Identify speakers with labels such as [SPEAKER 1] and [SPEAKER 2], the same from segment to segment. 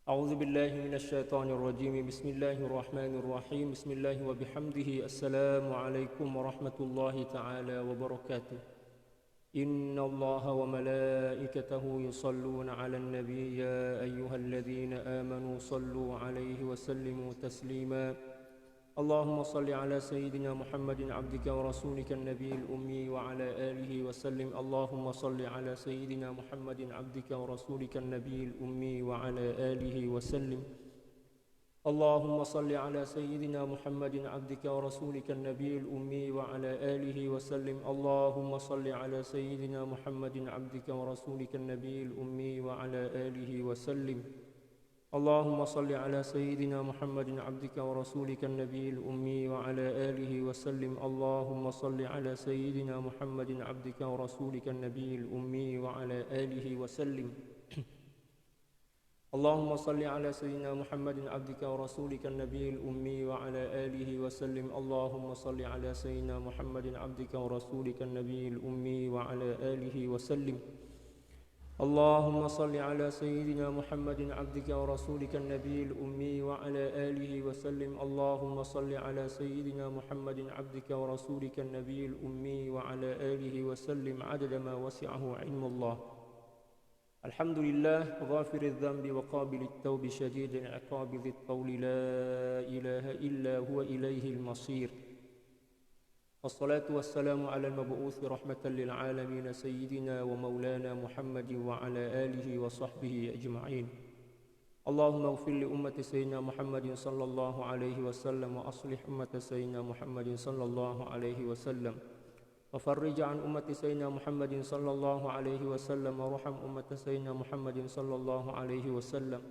[SPEAKER 1] أعوذ بالله من الشيطان الرجيم بسم الله الرحمن الرحيم بسم الله وبحمده السلام عليكم ورحمة الله تعالى وبركاته إن الله وملائكته يصلون على النبي يا أيها الذين آمنوا صلوا عليه وسلموا تسليما اللهم صل على سيدنا محمد عبدك ورسولك النبي الأمي وعلى آله وسلم اللهم صل على سيدنا محمد عبدك ورسولك النبي الأمي وعلى آله وسلم اللهم صل على سيدنا محمد عبدك ورسولك النبي الأمي وعلى آله وسلم اللهم صل على سيدنا محمد عبدك ورسولك النبي الأمي وعلى آله وسلم اللهم صل على سيدنا محمد عبدك ورسولك النبي الأمي وعلى آله وسلم اللهم صل على سيدنا محمد عبدك ورسولك النبي الأمي وعلى آله وسلم اللهم صل على سيدنا محمد عبدك ورسولك النبي الأمي وعلى آله وسلم اللهم صل على سيدنا محمد عبدك ورسولك النبي الأمي وعلى آله وسلم اللهم صل على سيدنا محمد عبدك ورسولك النبي الأمي وعلى آله وسلم اللهم صل على سيدنا محمد عبدك ورسولك النبي الأمي وعلى آله وسلم عدد ما وسعه علم الله الحمد لله غافر الذنب وقابل التوب شديد العقاب ذي الطول لا إله إلا هو إليه المصير والصلاة والسلام على المبعوث رحمة للعالمين سيدنا ومولانا محمد وعلى آله وصحبه أجمعين اللهم اغفر لأمة سيدنا محمد صلى الله عليه وسلم وأصلح أمة سيدنا محمد صلى الله عليه وسلم وفرج عن أمة سيدنا محمد صلى الله عليه وسلم وارحم أمة سيدنا محمد صلى الله عليه وسلم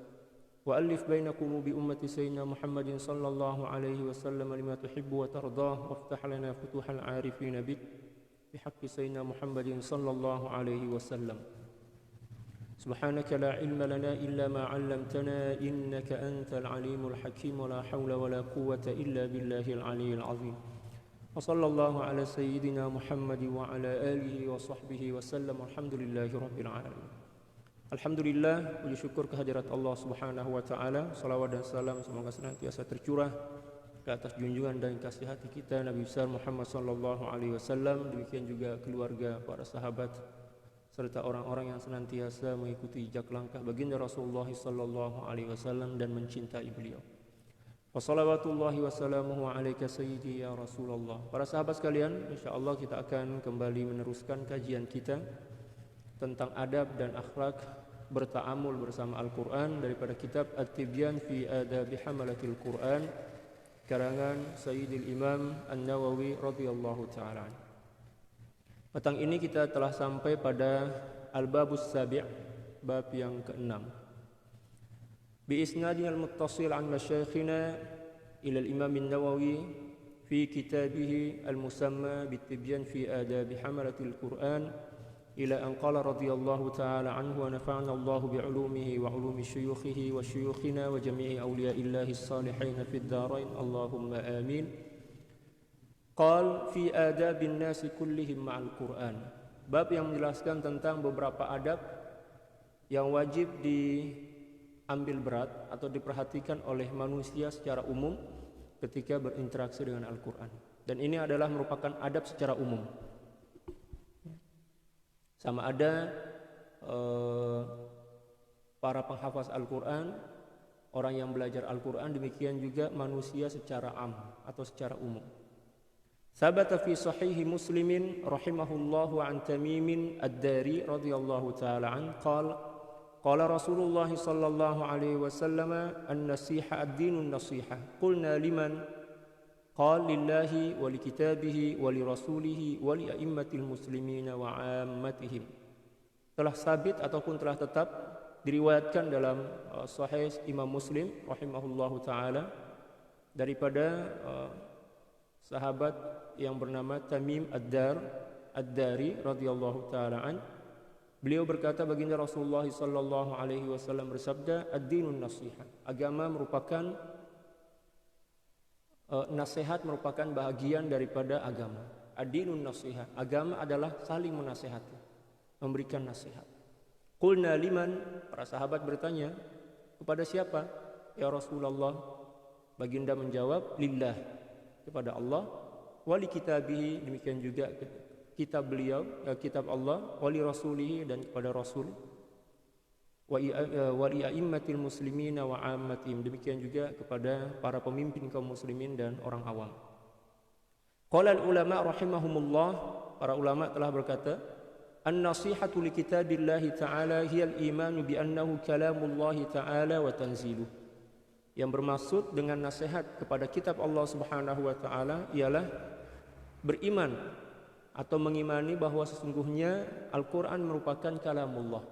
[SPEAKER 1] وألف بين قلوب أمة سيدنا محمد صلى الله عليه وسلم لما تحب وترضاه وافتح لنا فتوح العارفين بك بحق سيدنا محمد صلى الله عليه وسلم سبحانك لا علم لنا إلا ما علمتنا إنك أنت العليم الحكيم ولا حول ولا قوة إلا بالله العلي العظيم وصلى الله على سيدنا محمد وعلى آله وصحبه وسلم الحمد لله رب العالمين. Alhamdulillah, puji syukur kehadirat Allah Subhanahu wa taala. Salawat dan salam semoga senantiasa tercurah ke atas junjungan dan kasih hati kita Nabi besar Muhammad sallallahu alaihi wasallam, demikian juga keluarga, para sahabat serta orang-orang yang senantiasa mengikuti jejak langkah baginda Rasulullah sallallahu alaihi wasallam dan mencintai beliau. Wassalawatullahi wassalamuhu alaika sayyidi ya Rasulullah. Para sahabat sekalian, insyaallah kita akan kembali meneruskan kajian kita tentang adab dan akhlak berta'amul bersama Al-Quran daripada kitab At-Tibyan fi Adabi Hamalatil Quran karangan Sayyidil Imam An-Nawawi radhiyallahu ta'ala. Petang ini kita telah sampai pada Al-Babus Sabi', bab yang ke-6. Bi isnadina al-muttasil an masyayikhina ila al-Imam An-Nawawi fi kitabih al-musamma Bit-Tibyan fi Adabi Hamalatil Quran إلى أن قال رضي الله تعالى عنه ونفعنا الله بعلومه وعلوم شيوخه وشيوخنا وجميع أولياء الله الصالحين في الدارين اللهم آمين قال في آداب الناس كلهم مع القرآن. Bab yang menjelaskan tentang beberapa adab yang wajib diambil berat atau diperhatikan oleh manusia secara umum ketika berinteraksi dengan Al-Quran. Dan ini adalah merupakan adab secara umum. Sama ada para penghafaz Al-Quran, orang yang belajar Al-Quran, demikian juga manusia secara am atau secara umum. Sabata fi sahihi Muslimin rahimahullahu an Tamimin Ad-Dari radhiyallahu ta'ala an qala Rasulullah sallallahu alaihi wasallam an-nasiha ad-dinun nasiha qulna liman قال لله ولكتابه ولرسوله ولأئمة المسلمين وعامتهم. Telah sabit ataupun telah tetap diriwayatkan dalam Sahih Imam Muslim rahimahullahu taala daripada sahabat yang bernama Tamim Ad-Dari radhiyallahu taala an. Beliau berkata, baginda Rasulullah sallallahu alaihi wasallam bersabda, ad-dinun nasiha. Agama merupakan nasihat, merupakan bahagian daripada agama. Ad-dinun nasihat. Agama adalah saling menasihati, memberikan nasihat. Qulna liman, para sahabat bertanya Kepada siapa? Ya Rasulullah. Baginda menjawab, lillah, kepada Allah, wali kitabihi, demikian juga kitab beliau, kitab Allah, wali rasulihi, dan kepada Rasul, wali a'immatil muslimina wa ammatihim, demikian juga kepada para pemimpin kaum muslimin dan orang awam. Qala al-ulama rahimahumullah, para ulama telah berkata, an-nasihatu li kitabillahi ta'ala hiya al-imanu bi annahu kalamullahi ta'ala wa tanziluh. Yang bermaksud dengan nasihat kepada kitab Allah Subhanahu wa taala ialah beriman atau mengimani bahwa sesungguhnya Al-Qur'an merupakan kalamullah,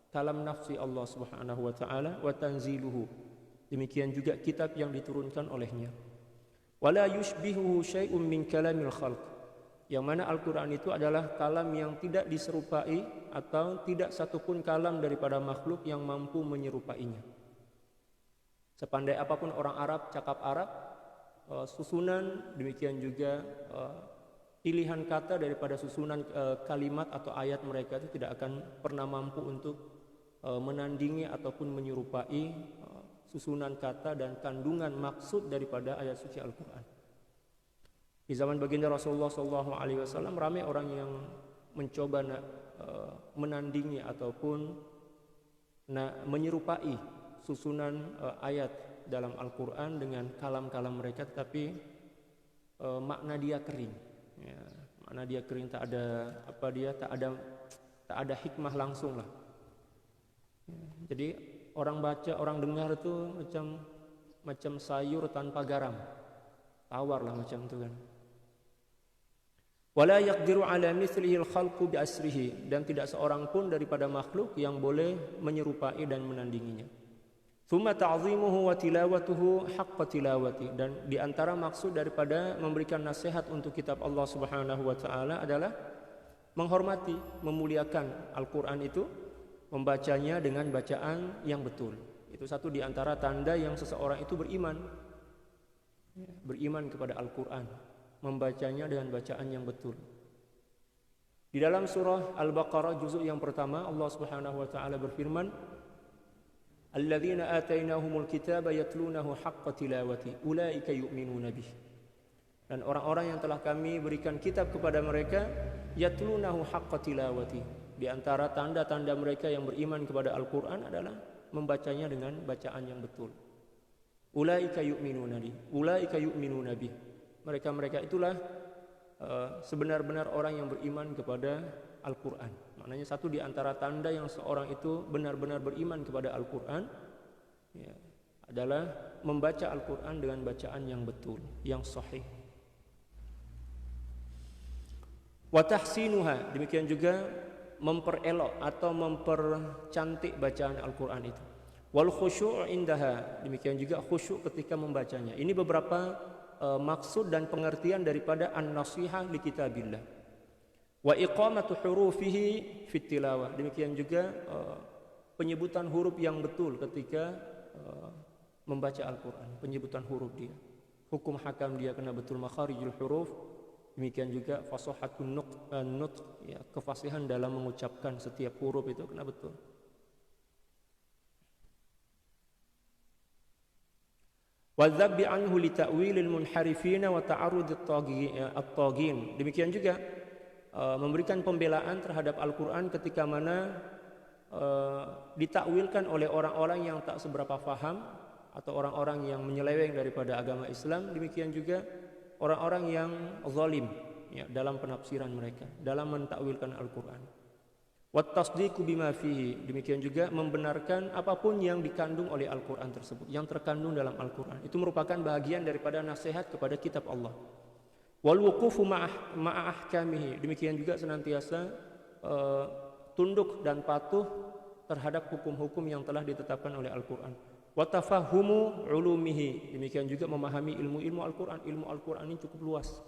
[SPEAKER 1] kalam nafsi Allah Subhanahu wa taala, wa tanziluhu, demikian juga kitab yang diturunkan olehnya. Wala yushbihuhu syai'un min kalamil khalq, yang mana Al-Qur'an itu adalah kalam yang tidak diserupai atau tidak satupun kalam daripada makhluk yang mampu menyerupainya. Sepandai apapun orang Arab cakap Arab, susunan demikian juga pilihan kata daripada susunan kalimat atau ayat mereka itu tidak akan pernah mampu untuk menandingi ataupun menyerupai susunan kata dan kandungan maksud daripada ayat suci Al-Quran. Di zaman baginda Rasulullah SAW ramai orang yang mencoba menandingi ataupun menyerupai susunan ayat dalam Al-Quran dengan kalam-kalam mereka, tetapi makna dia kering, ya, makna dia kering, tak ada hikmah langsung lah. Ya, jadi orang baca, orang dengar itu macam sayur tanpa garam, tawar lah macam itu kan. Wala yaqdiru ala mithlihi al-khalqu bi asrihi, dan tidak seorang pun daripada makhluk yang boleh menyerupai dan menandinginya. Tsumma ta'zimuhu wa tilawatuhu haqqa tilawati, dan di antara maksud daripada memberikan nasihat untuk kitab Allah Subhanahu wa taala adalah menghormati, memuliakan Al-Qur'an itu, membacanya dengan bacaan yang betul. Itu satu di antara tanda yang seseorang itu beriman. Beriman kepada Al-Qur'an, membacanya dengan bacaan yang betul. Di dalam surah Al-Baqarah juzuk yang pertama, Allah Subhanahu wa taala berfirman, alladzina atainahumul kitaba yatlunahu haqqa tilawati ulaika yu'minuna bih. Dan orang-orang yang telah kami berikan kitab kepada mereka, yatlunahu haqqa tilawati, di antara tanda-tanda mereka yang beriman kepada Al-Qur'an adalah membacanya dengan bacaan yang betul. Ulaika yu'minuna bih, ulaika yu'minuna bih, mereka-mereka itulah sebenar-benar orang yang beriman kepada Al-Qur'an. Maknanya satu di antara tanda yang seorang itu benar-benar beriman kepada Al-Qur'an, ya, adalah membaca Al-Qur'an dengan bacaan yang betul, yang sahih. Wa tahsinuha, demikian juga memperelok atau mempercantik bacaan Al-Qur'an itu. Wal khusyu' indaha, demikian juga khusyuk ketika membacanya. Ini beberapa maksud dan pengertian daripada an-nasihah li kitabillah. Wa iqamatu hurufihi fit tilawah, demikian juga penyebutan huruf yang betul ketika membaca Al-Qur'an, penyebutan huruf dia. Hukum hakam dia kena betul makharijul huruf, demikian juga fasahatun nutq, ya, kefasihan dalam mengucapkan setiap huruf itu kena betul. Wa dzabbi anhu li ta'wilil munharifina wa ta'arrud at-taghin, demikian juga memberikan pembelaan terhadap Al-Quran ketika mana ditakwilkan oleh orang-orang yang tak seberapa faham atau orang-orang yang menyeleweng daripada agama Islam, demikian juga orang-orang yang zalim, ya, dalam penafsiran mereka, dalam mentakwilkan Al-Quran. Wat tasdiqu bima fihi, demikian juga membenarkan apapun yang dikandung oleh Al-Quran tersebut, yang terkandung dalam Al-Quran. Itu merupakan bahagian daripada nasihat kepada kitab Allah. Wal wuqufu ma'a ahkamihi, demikian juga senantiasa tunduk dan patuh terhadap hukum-hukum yang telah ditetapkan oleh Al-Qur'an. Wa tafahumu ulumihi, demikian juga memahami ilmu-ilmu Al-Qur'an. Ilmu Al-Qur'an ini cukup luas.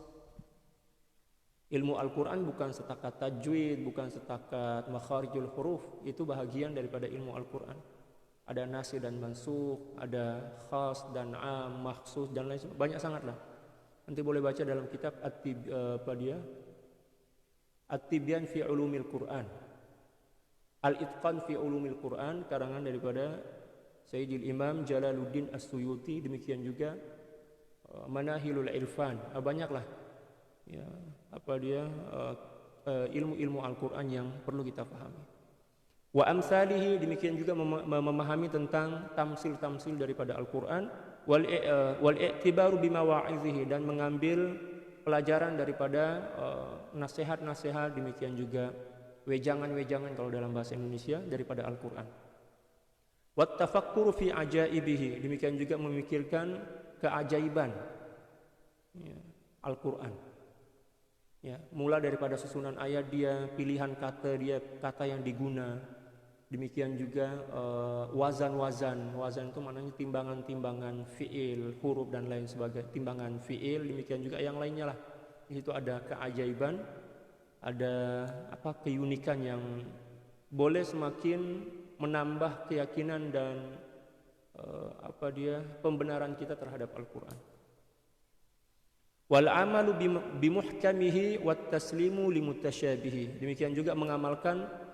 [SPEAKER 1] Ilmu Al-Qur'an bukan setakat tajwid, bukan setakat makharijul huruf, itu bahagian daripada ilmu Al-Qur'an. Ada nasih dan mansukh, ada khas dan am, makhsus dan lain sebagainya, banyak sangatlah. Nanti boleh baca dalam kitab At-Tibyan fi Ulumil Quran, Al-Itqan fi Ulumil Quran, karangan daripada Sayyidil Imam Jalaluddin As-Suyuti, demikian juga Manahilul Irfan. Banyaklah ya ilmu-ilmu Al-Qur'an yang perlu kita pahami. Wa amsalihi, demikian juga memahami tentang tamsil-tamsil daripada Al-Qur'an, wal i'tibaru bimawa'izihi, dan mengambil pelajaran daripada nasihat-nasihat, demikian juga wejangan-wejangan kalau dalam bahasa Indonesia daripada Al-Qur'an. Wat tafakkuru fi ajaibihi, demikian juga memikirkan keajaiban ya, Al-Qur'an. Ya, mulai daripada susunan ayat dia, pilihan kata dia, kata yang diguna. Demikian juga wazan itu maknanya timbangan-timbangan fiil, huruf dan lain sebagainya. Timbangan fiil, demikian juga yang lainnya lah. Di situ ada keajaiban, ada keunikan yang boleh semakin menambah keyakinan dan pembenaran kita terhadap Al-Qur'an. Wal amalu bimuhkamihi wat taslimu limutasyabihi. Demikian juga mengamalkan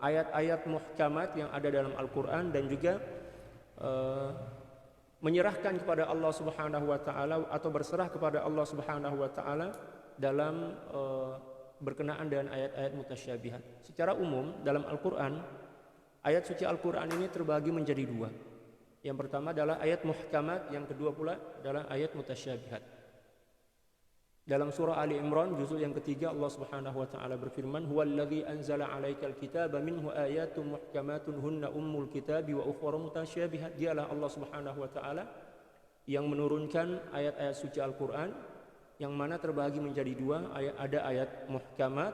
[SPEAKER 1] ayat-ayat muhkamat yang ada dalam Al-Qur'an, dan juga menyerahkan kepada Allah Subhanahu wa taala atau berserah kepada Allah Subhanahu wa taala dalam berkenaan dengan ayat-ayat mutasyabihat. Secara umum dalam Al-Qur'an, ayat suci Al-Qur'an ini terbagi menjadi dua. Yang pertama adalah ayat muhkamat, yang kedua pula adalah ayat mutasyabihat. Dalam surah Ali Imran juzuk yang ketiga, Allah Subhanahu wa taala berfirman, "Huwallazi anzala 'alaikal kitaba minhu ayatun muhkamatun hunna ummul kitabi wa ukhra mutasyabihat." Dialah Allah Subhanahu wa taala yang menurunkan ayat-ayat suci Al-Qur'an yang mana terbagi menjadi dua. Ada ayat muhkamat,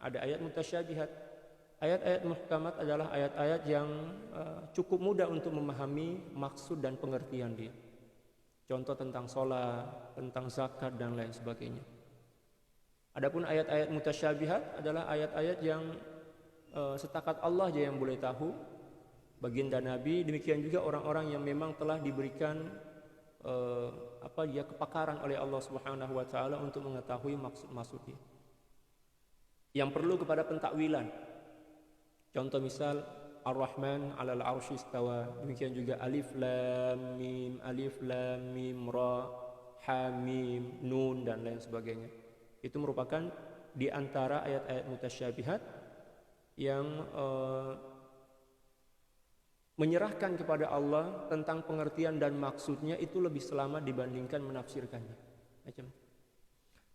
[SPEAKER 1] ada ayat mutasyabihat. Ayat-ayat muhkamat adalah ayat-ayat yang cukup mudah untuk memahami maksud dan pengertian dia. Contoh tentang sholat, tentang zakat dan lain sebagainya. Adapun ayat-ayat mutasyabihat adalah ayat-ayat yang setakat Allah aja yang boleh tahu, baginda Nabi, demikian juga orang-orang yang memang telah diberikan kepakaran oleh Allah Subhanahu wa taala untuk mengetahui maksud-maksudnya. Yang perlu kepada pentakwilan. Contoh misal Ar-Rahman 'alal 'arsy istawa. Demikian juga alif lam mim ra, ha mim nun dan lain sebagainya. Itu merupakan di antara ayat-ayat mutasyabihat yang menyerahkan kepada Allah tentang pengertian dan maksudnya itu lebih selamat dibandingkan menafsirkannya. Macam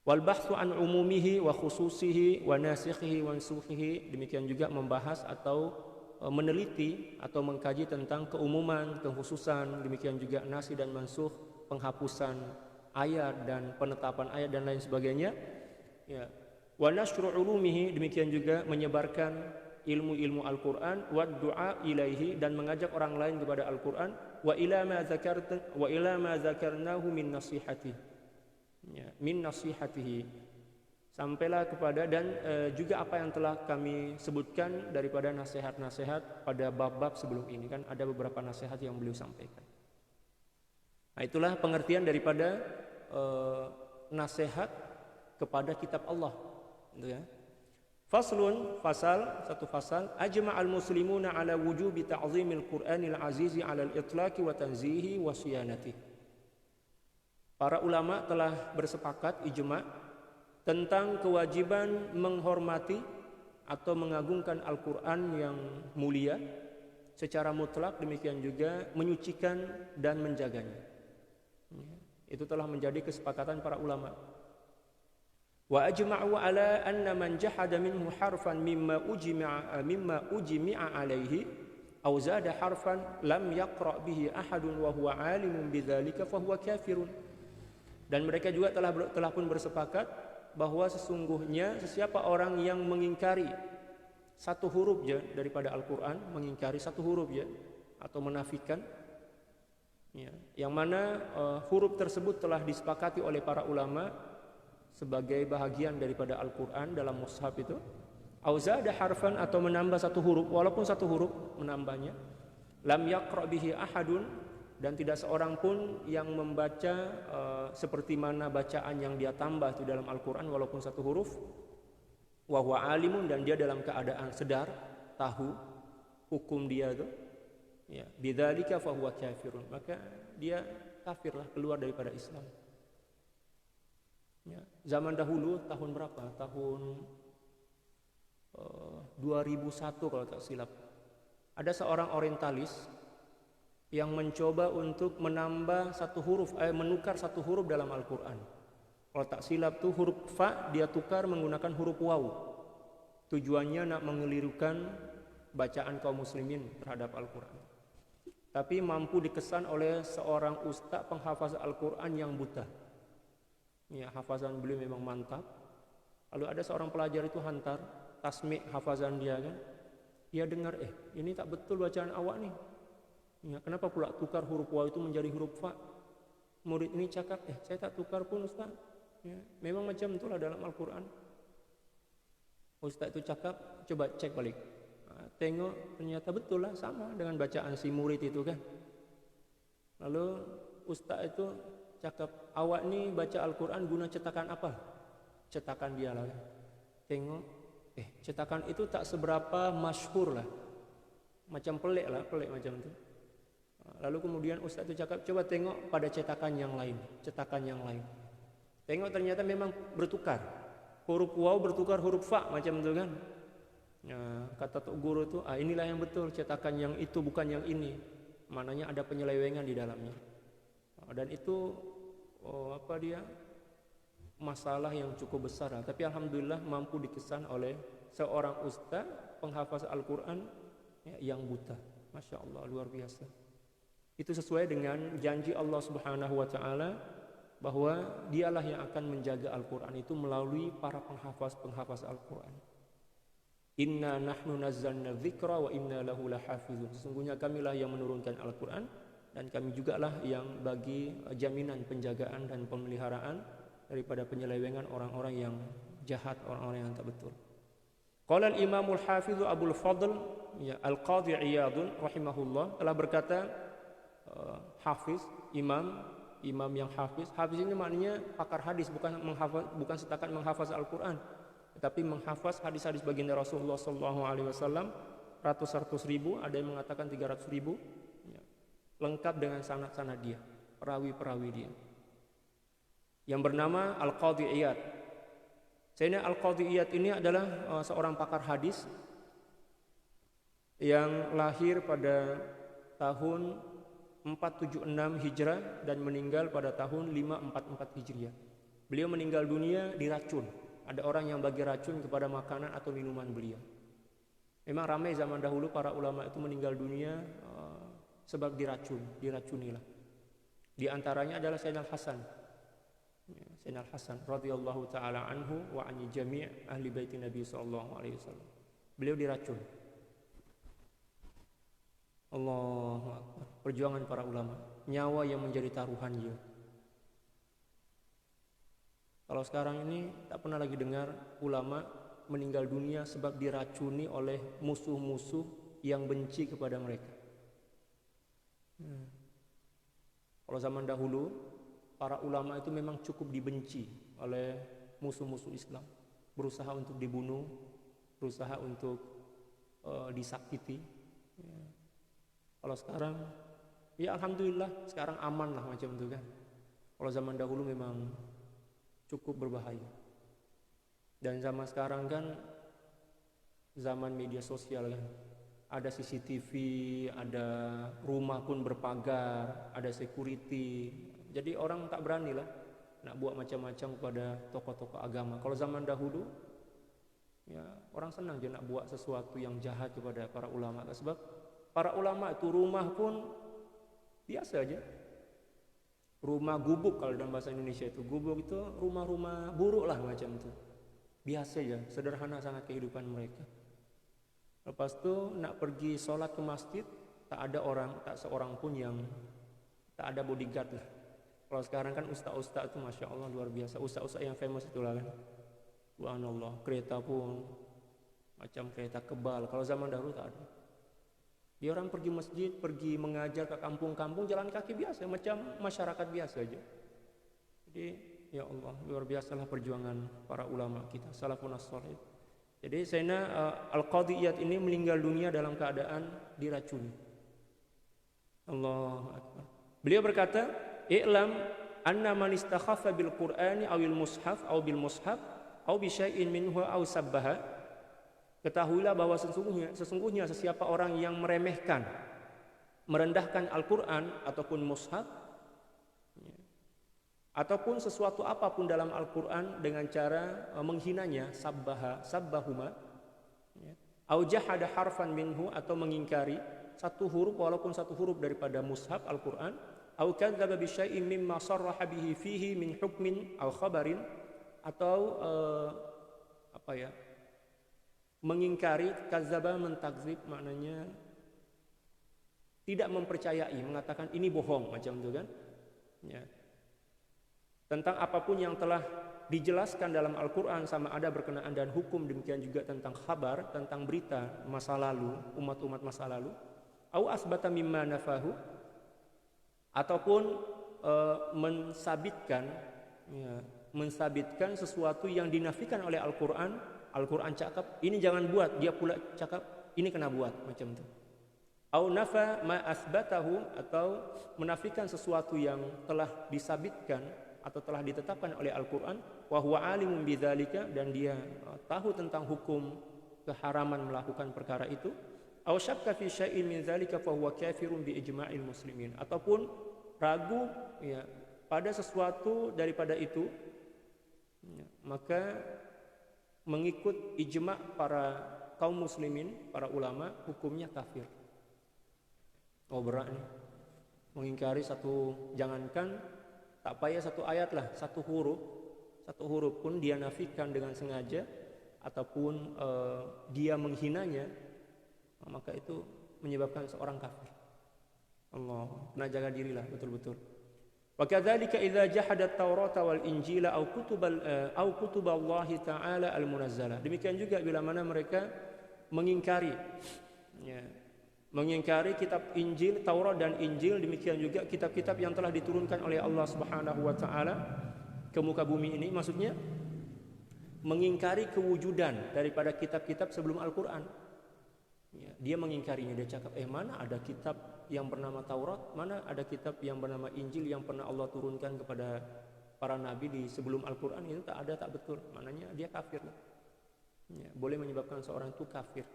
[SPEAKER 1] wal bahthu an umumihi wa khususihi wa nasikhihi wa mansukhihi. Demikian juga membahas atau meneliti atau mengkaji tentang keumuman, kekhususan, demikian juga nasikh dan mansukh, penghapusan ayat dan penetapan ayat dan lain sebagainya. Ya. Wa nashru ulumihi, demikian juga menyebarkan ilmu-ilmu Al-Qur'an, wa du'a ilaihi, dan mengajak orang lain kepada Al-Qur'an, wa ila ma zakarnahu min nasihati. Ya, min nasihatihi, sampailah kepada dan juga apa yang telah kami sebutkan daripada nasihat-nasihat pada bab-bab sebelum ini, kan ada beberapa nasihat yang beliau sampaikan. Nah, itulah pengertian daripada nasihat kepada kitab Allah, gitu ya. Faslun, satu fasal, ajma'al muslimuna ala wujubi ta'zimil Qur'anil azizi ala al-itlaqi wa tanzihi wa siyanatihi. Para ulama telah bersepakat ijma' tentang kewajiban menghormati atau mengagungkan Al-Quran yang mulia secara mutlak, demikian juga menyucikan dan menjaganya. Itu telah menjadi kesepakatan para ulama. Wa ajma'u ala anna man jahada minhu harfan mimma ujmi'a alaihi aw zada harfan lam yaqra' bihi ahadun wa huwa 'alimun bidzalika fa huwa kafirun. Dan mereka juga telah pun bersepakat bahwa sesungguhnya sesiapa orang yang mengingkari satu huruf ya daripada Al-Quran, mengingkari satu huruf ya atau menafikan ya, yang mana huruf tersebut telah disepakati oleh para ulama sebagai bahagian daripada Al-Quran dalam mushaf itu, auza ada harfan atau menambah satu huruf, walaupun satu huruf menambahnya, lam yaqra bihi ahadun, dan tidak seorang pun yang membaca seperti mana bacaan yang dia tambah itu dalam Al-Quran walaupun satu huruf, wa huwa alimun, dan dia dalam keadaan sedar tahu hukum dia itu, Ya, bidzalika fahuwa kafirun, maka dia kafirlah, keluar daripada Islam. Ya, zaman dahulu tahun berapa? Tahun 2001 kalau tak silap. Ada seorang orientalis yang mencoba untuk menambah satu huruf, menukar satu huruf dalam Al-Quran. Kalau tak silap tuh huruf fa dia tukar menggunakan huruf waw. Tujuannya nak mengelirukan bacaan kaum muslimin terhadap Al-Quran. Tapi mampu dikesan oleh seorang ustaz penghafaz Al-Quran yang buta. Ya, hafazan beliau memang mantap. Lalu ada seorang pelajar itu hantar tasmi' hafazan dia kan. Dia dengar, ini tak betul bacaan awak nih. Ya, kenapa pula tukar huruf waw itu menjadi huruf fa? Murid ini cakap, saya tak tukar pun Ustaz. Ya, memang macam itulah dalam Al-Quran. Ustaz itu cakap, coba cek balik. Tengok, ternyata betul lah, sama dengan bacaan si murid itu kan. Lalu Ustaz itu cakap, awak ni baca Al-Quran guna cetakan apa? Cetakan dia lah kan. Tengok, cetakan itu tak seberapa masyhur lah. Macam pelik macam itu. Lalu kemudian Ustaz itu cakap, coba tengok pada cetakan yang lain. Tengok ternyata memang bertukar. Huruf waw bertukar huruf fa macam itu kan. Ya, kata tok guru itu, inilah yang betul, cetakan yang itu bukan yang ini. Maknanya ada penyelewengan di dalamnya. Dan itu masalah yang cukup besar. Tapi alhamdulillah mampu dikesan oleh seorang ustaz penghafaz Al-Quran yang buta. Masya Allah, luar biasa. Itu sesuai dengan janji Allah Subhanahu wa Ta'ala bahwa dialah yang akan menjaga Al-Quran itu melalui para penghafaz Al-Quran. Inna nahnu nazzalna dzikra wa inna lahu lahafizun. Sesungguhnya kamilah yang menurunkan Al-Quran dan kami jugalah yang bagi jaminan penjagaan dan pemeliharaan daripada penyelewengan orang-orang yang jahat, orang-orang yang tak betul. Qala al-Imamul Hafiz Abdul Fadl Al-Qadhi Iyad rahimahullah telah berkata, hafiz, imam yang hafiz. Hafiz ini maknanya pakar hadis, bukan setakat menghafaz Al-Quran, tetapi menghafaz hadis-hadis baginda Rasulullah SAW ratus ribu, ada yang mengatakan 300 ribu, lengkap dengan sanad-sanad dia, perawi-perawi dia, yang bernama Al-Qadhi Iyad. Sayyidina Al-Qadhi Iyad ini adalah seorang pakar hadis yang lahir pada tahun 476 Hijrah dan meninggal pada tahun 544 Hijriah. Beliau meninggal dunia diracun. Ada orang yang bagi racun kepada makanan atau minuman beliau. Memang ramai zaman dahulu para ulama itu meninggal dunia sebab diracunilah. Di antaranya adalah Sayyidina Al-Hasan. Sayyidina Al-Hasan radhiyallahu taala anhu wa an jami' ahli bait Nabi sallallahu alaihi wasallam. Beliau diracun. Allahu Akbar. Perjuangan para ulama, nyawa yang menjadi taruhannya. Kalau sekarang ini tak pernah lagi dengar ulama meninggal dunia sebab diracuni oleh musuh-musuh yang benci kepada mereka. Kalau zaman dahulu para ulama itu memang cukup dibenci oleh musuh-musuh Islam, berusaha untuk dibunuh, berusaha untuk disakiti. Kalau sekarang, ya alhamdulillah sekarang aman lah macam itu kan. Kalau zaman dahulu memang cukup berbahaya. Dan zaman sekarang kan zaman media sosial kan. Ada CCTV, ada rumah pun berpagar, ada security. Jadi orang tak berani lah nak buat macam-macam kepada tokoh-tokoh agama. Kalau zaman dahulu, ya orang senang je nak buat sesuatu yang jahat kepada para ulama. Sebab para ulama itu rumah pun biasa aja. Rumah gubuk kalau dalam bahasa Indonesia itu. Gubuk itu rumah-rumah buruk lah macam itu. Biasa aja, sederhana sangat kehidupan mereka. Lepas itu nak pergi sholat ke masjid, tak ada orang, tak seorang pun yang, tak ada bodyguard lah. Kalau sekarang kan ustaz-ustaz itu Masya Allah luar biasa. Ustaz-ustaz yang famous itulah kan. Subhanallah, kereta pun macam kereta kebal. Kalau zaman dahulu tak ada. Dia orang pergi masjid, pergi mengajar ke kampung-kampung, jalan kaki biasa, macam masyarakat biasa aja. Jadi ya Allah, luar biasalah perjuangan para ulama kita, salafun as-salih. Jadi Sayyidina Al-Qadhi Iyad ini meninggal dunia dalam keadaan diracuni. Allahu akbar. Beliau berkata, "I'lam anna man istakhaffa bil Qur'ani awil mushaf aw bil mushaf aw bi syai'in minhu aw sabbaha." Ketahuilah bahwa sesungguhnya sesiapa orang yang meremehkan, merendahkan Al-Qur'an ataupun mushaf ataupun sesuatu apapun dalam Al-Qur'an dengan cara menghinanya, sabbahuma, au jahada harfan minhu, atau mengingkari satu huruf walaupun satu huruf daripada mushaf Al-Qur'an, au kadzdzaba bi syai'in mimma sarraha bihi fihi min hukmin aw khabarin, atau mengingkari, kadzdzaba mentakdzib maknanya tidak mempercayai, mengatakan ini bohong macam itu kan, ya. Tentang apapun yang telah dijelaskan dalam Al-Quran sama ada berkenaan dan hukum, demikian juga tentang kabar, tentang berita masa lalu, umat-umat masa lalu, au asbata mimma nafahu, ataupun mensabitkan sesuatu yang dinafikan oleh Al-Quran. Al-Quran cakap ini jangan buat, dia pula cakap ini kena buat, macam itu. Au nafa ma asbatahu, atau menafikan sesuatu yang telah disabitkan atau telah ditetapkan oleh Al-Quran, wa huwa alimun bidzalika, dan dia tahu tentang hukum keharaman melakukan perkara itu. Aw syakka fi syai'in min dzalika fa huwa kafirun bi ijma'il muslimin, ataupun ragu ya pada sesuatu daripada itu, ya, maka mengikut ijma' para kaum muslimin, para ulama, hukumnya kafir. Oh, berat nih. Mengingkari satu, jangankan tak payah satu ayat lah, satu huruf pun dia nafikan dengan sengaja ataupun dia menghinanya, maka itu menyebabkan seorang kafir. Allah, kena jaga dirilah betul-betul. Wa kadzalika idza jahada at-Taurata wal Injila au kutuballahi ta'ala al-munazzalah. Demikian juga bila mana mereka mengingkari, ya, mengingkari kitab Injil, Taurat dan Injil, demikian juga kitab-kitab yang telah diturunkan oleh Allah Subhanahu wa taala ke muka bumi ini, maksudnya mengingkari kewujudan daripada kitab-kitab sebelum Al-Qur'an. Ya, dia mengingkarinya, dia cakap mana ada kitab yang bernama Taurat, mana ada kitab yang bernama Injil yang pernah Allah turunkan kepada para nabi di sebelum Al-Qur'an, itu tak ada, tak betul. Maknanya dia kafir. Ya, boleh menyebabkan seorang itu kafir.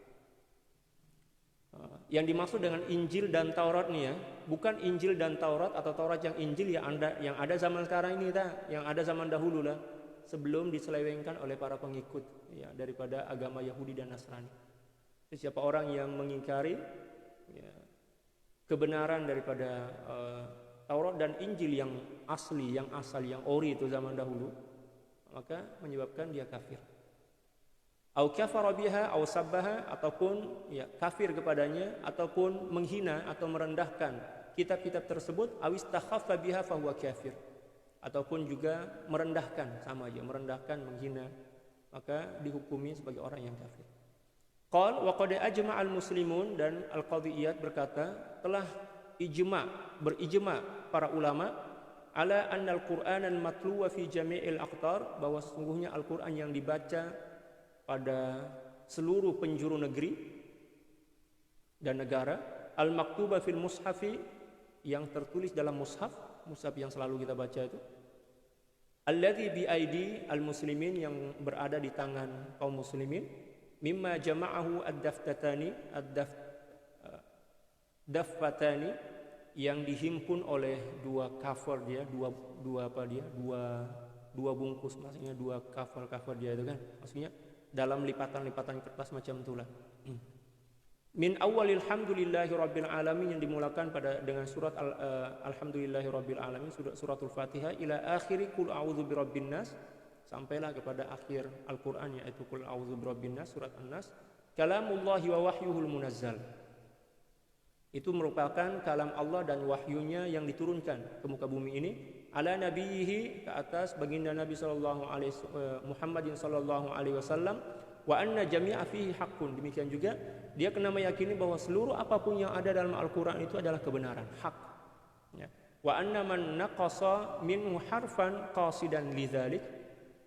[SPEAKER 1] Yang dimaksud dengan Injil dan Taurat nih ya, bukan Injil dan Taurat atau Taurat yang Injil yang ada zaman sekarang ini, yang ada zaman dahulu lah, sebelum diselewengkan oleh para pengikut ya daripada agama Yahudi dan Nasrani. Siapa orang yang mengingkari ya, kebenaran daripada Taurat dan Injil yang asli, yang asal, yang ori itu zaman dahulu, maka menyebabkan dia kafir. Au kafara biha au sabbaha, ataupun ya kafir kepadanya ataupun menghina atau merendahkan kitab-kitab tersebut, au istakhaffa biha fa huwa kafir, ataupun juga merendahkan, sama aja, merendahkan, menghina, maka dihukumi sebagai orang yang kafir. Qal wa qad ajma'al muslimun, dan Al-Qadhiyat berkata telah berijma para ulama ala anna al-Qur'an al-matluwa fi jami'il aqtar, bahwa sesungguhnya Al-Qur'an yang dibaca pada seluruh penjuru negeri dan negara, al-maktuba fil mushafi, yang tertulis dalam mushaf yang selalu kita baca itu, alladzi bi aidi al-muslimin, yang berada di tangan kaum muslimin, mimma jama'ahu ad-daffatani, yang dihimpun oleh dua cover dia, dua bungkus, maksudnya dua cover dia itu kan, maksudnya dalam lipatan-lipatan kertas macam itulah. Min awalil hamdulillahi rabbil alamin, yang dimulakan dengan surat alhamdulillahi rabbil alamin, suratul Fatihah, ila akhiri qul a'udzu birabbin nas, sampailah kepada akhir Al-Qur'an, yaitu qul a'udzu birabbin nas, surat An-Nas. Kalamullahi wa wahyuhul munazzal, itu merupakan kalam Allah dan wahyunya yang diturunkan ke muka bumi ini, ala nabiyhi, ke atas baginda Nabi Muhammadin sallallahu alaihi wasallam, wa anna jami'a fihi haqqun, demikian juga dia kena meyakini bahwa seluruh apapun yang ada dalam Al-Qur'an itu adalah kebenaran, hak ya. Wa anna man naqasa minhu harfan qasidan lidzalik,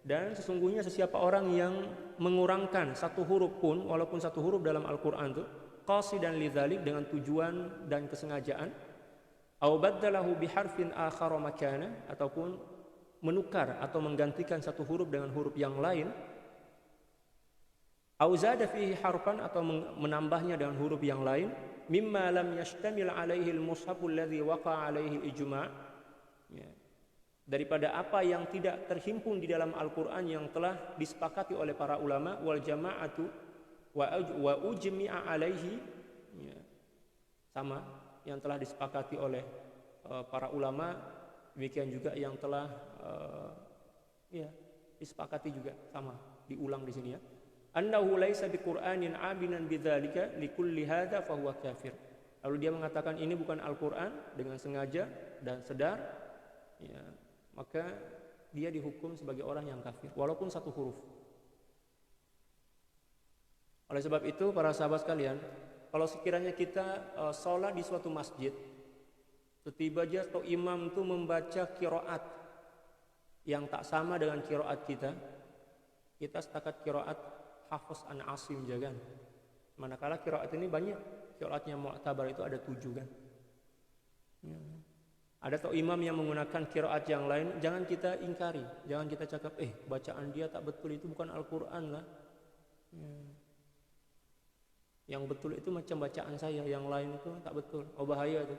[SPEAKER 1] dan sesungguhnya sesiapa orang yang mengurangkan satu huruf pun, walaupun satu huruf dalam Al-Qur'an itu qasidan lidzalik, dengan tujuan dan kesengajaan, Au baddalahu biharfin akhara makana, ataupun menukar atau menggantikan satu huruf dengan huruf yang lain. Au zada fihi harfan, atau menambahnya dengan huruf yang lain. Mimma lam yashtamil alaihi al-mushaf alladhi waqa'a alaihi al-ijma', ya, daripada apa yang tidak terhimpun di dalam Al-Qur'an yang telah disepakati oleh para ulama, wal jama'atu wa ujmi'a alaihi, ya, sama yang telah disepakati oleh para ulama, demikian juga yang telah ya, disepakati juga, sama diulang di sini ya. Annahu laisa biqur'anin 'abinan bidzalika likulli hadza fa huwa kafir. Lalu dia mengatakan ini bukan Al-Qur'an dengan sengaja dan sedar, ya, maka dia dihukum sebagai orang yang kafir walaupun satu huruf. Oleh sebab itu para sahabat sekalian, kalau sekiranya kita sholat di suatu masjid, tiba aja atau imam itu membaca qiraat yang tak sama dengan qiraat kita setakat qiraat Hafs an Asim jagan. Manakala qiraat ini banyak, qiraatnya mu'tabar itu ada 7 kan. Ya. Ada atau imam yang menggunakan qiraat yang lain, jangan kita ingkari, jangan kita cakap bacaan dia tak betul, itu bukan Al-Qur'an lah. Ya. Yang betul itu macam bacaan saya, yang lain itu tak betul. Oh bahaya itu.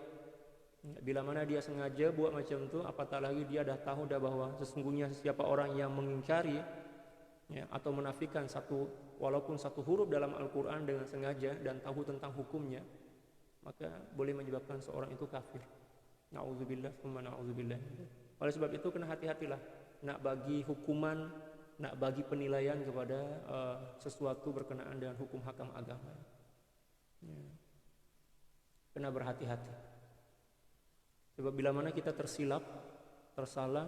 [SPEAKER 1] Bila mana dia sengaja buat macam itu, apatah lagi dia dah tahu dah bahwa sesungguhnya siapa orang yang mengingkari, ya, atau menafikan walaupun satu huruf dalam Al-Qur'an dengan sengaja dan tahu tentang hukumnya, maka boleh menyebabkan seorang itu kafir. Na'udzubillah, tsumma na'udzubillah. Oleh sebab itu kena hati-hatilah nak bagi hukuman, nak bagi penilaian kepada sesuatu berkenaan dengan hukum hakam agama. Ya. Kena berhati-hati. Sebab bila mana kita tersilap, tersalah,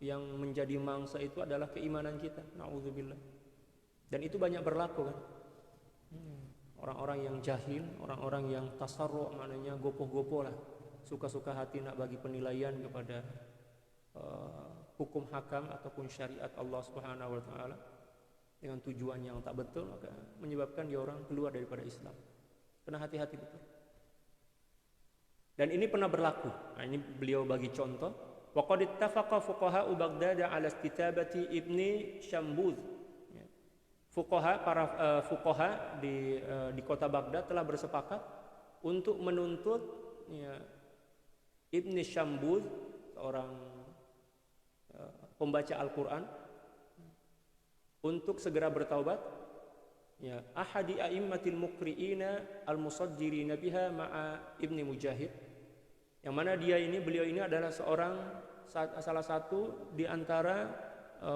[SPEAKER 1] yang menjadi mangsa itu adalah keimanan kita. Na'udzubillah. Dan itu banyak berlaku kan. Orang-orang yang jahil, orang-orang yang tasarru', maknanya gopoh-gopoh lah, suka-suka hati nak bagi penilaian kepada hukum hakam ataupun syariat Allah Subhanahu wa taala dengan tujuan yang tak betul, maka menyebabkan dia orang keluar daripada Islam. Kena hati-hati betul. Dan ini pernah berlaku. Nah, ini beliau bagi contoh. Wa qad ittafaqa fuqaha'u Baghdad 'ala istitabati Ibni Shambuz. Para fuqaha di kota Baghdad telah bersepakat untuk menuntut, ya, Ibni Shambuz, seorang pembaca Al-Qur'an, untuk segera bertaubat, ya, ahadi a'immatil muqri'ina al-musajjirina biha ma'a Ibni Mujahid, yang mana beliau ini adalah salah satu di antara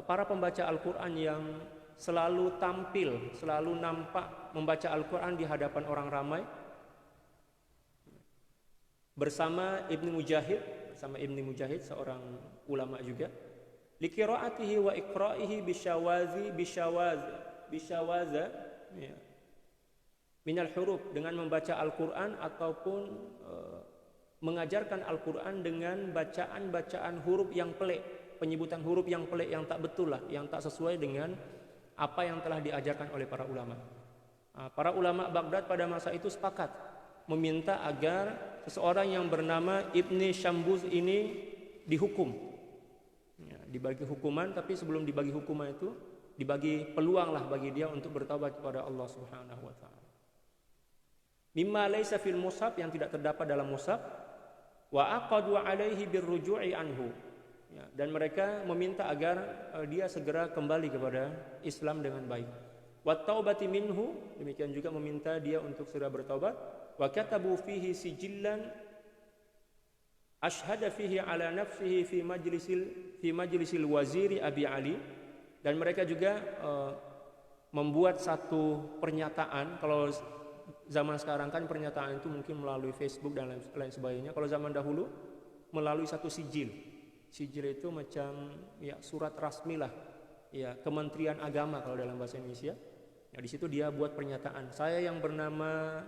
[SPEAKER 1] para pembaca Al-Qur'an yang selalu tampil, selalu nampak membaca Al-Qur'an di hadapan orang ramai bersama Ibni Mujahid, seorang ulama juga, liqiraatihi wa iqra'ihi bisyawaza, ya, minal huruf, dengan membaca Al-Qur'an ataupun mengajarkan Al-Qur'an dengan bacaan-bacaan huruf yang pelik, penyebutan huruf yang pelik, yang tak betul lah, yang tak sesuai dengan apa yang telah diajarkan oleh para ulama. Para ulama Baghdad pada masa itu sepakat meminta agar seseorang yang bernama Ibni Shambuz ini dihukum, ya, dibagi hukuman, tapi sebelum dibagi hukuman itu dibagi peluang lah bagi dia untuk bertaubat kepada Allah Subhanahu wa taala. Mimma laisa fil mushaf, yang tidak terdapat dalam mushaf, wa aqadu alaihi birruju'i anhu, ya, dan mereka meminta agar dia segera kembali kepada Islam dengan baik. Wa taubati minhu, demikian juga meminta dia untuk segera bertaubat. Wa katabu fihi sijillan ashhada fihi ala nafsihi fi majlisil waziri Abi Ali, dan mereka juga membuat satu pernyataan. Kalau zaman sekarang kan pernyataan itu mungkin melalui Facebook dan lain sebagainya. Kalau zaman dahulu melalui satu sijil. Sijil itu macam, ya, surat rasmi lah, ya, Kementerian Agama kalau dalam bahasa Indonesia. Ya, di situ dia buat pernyataan, saya yang bernama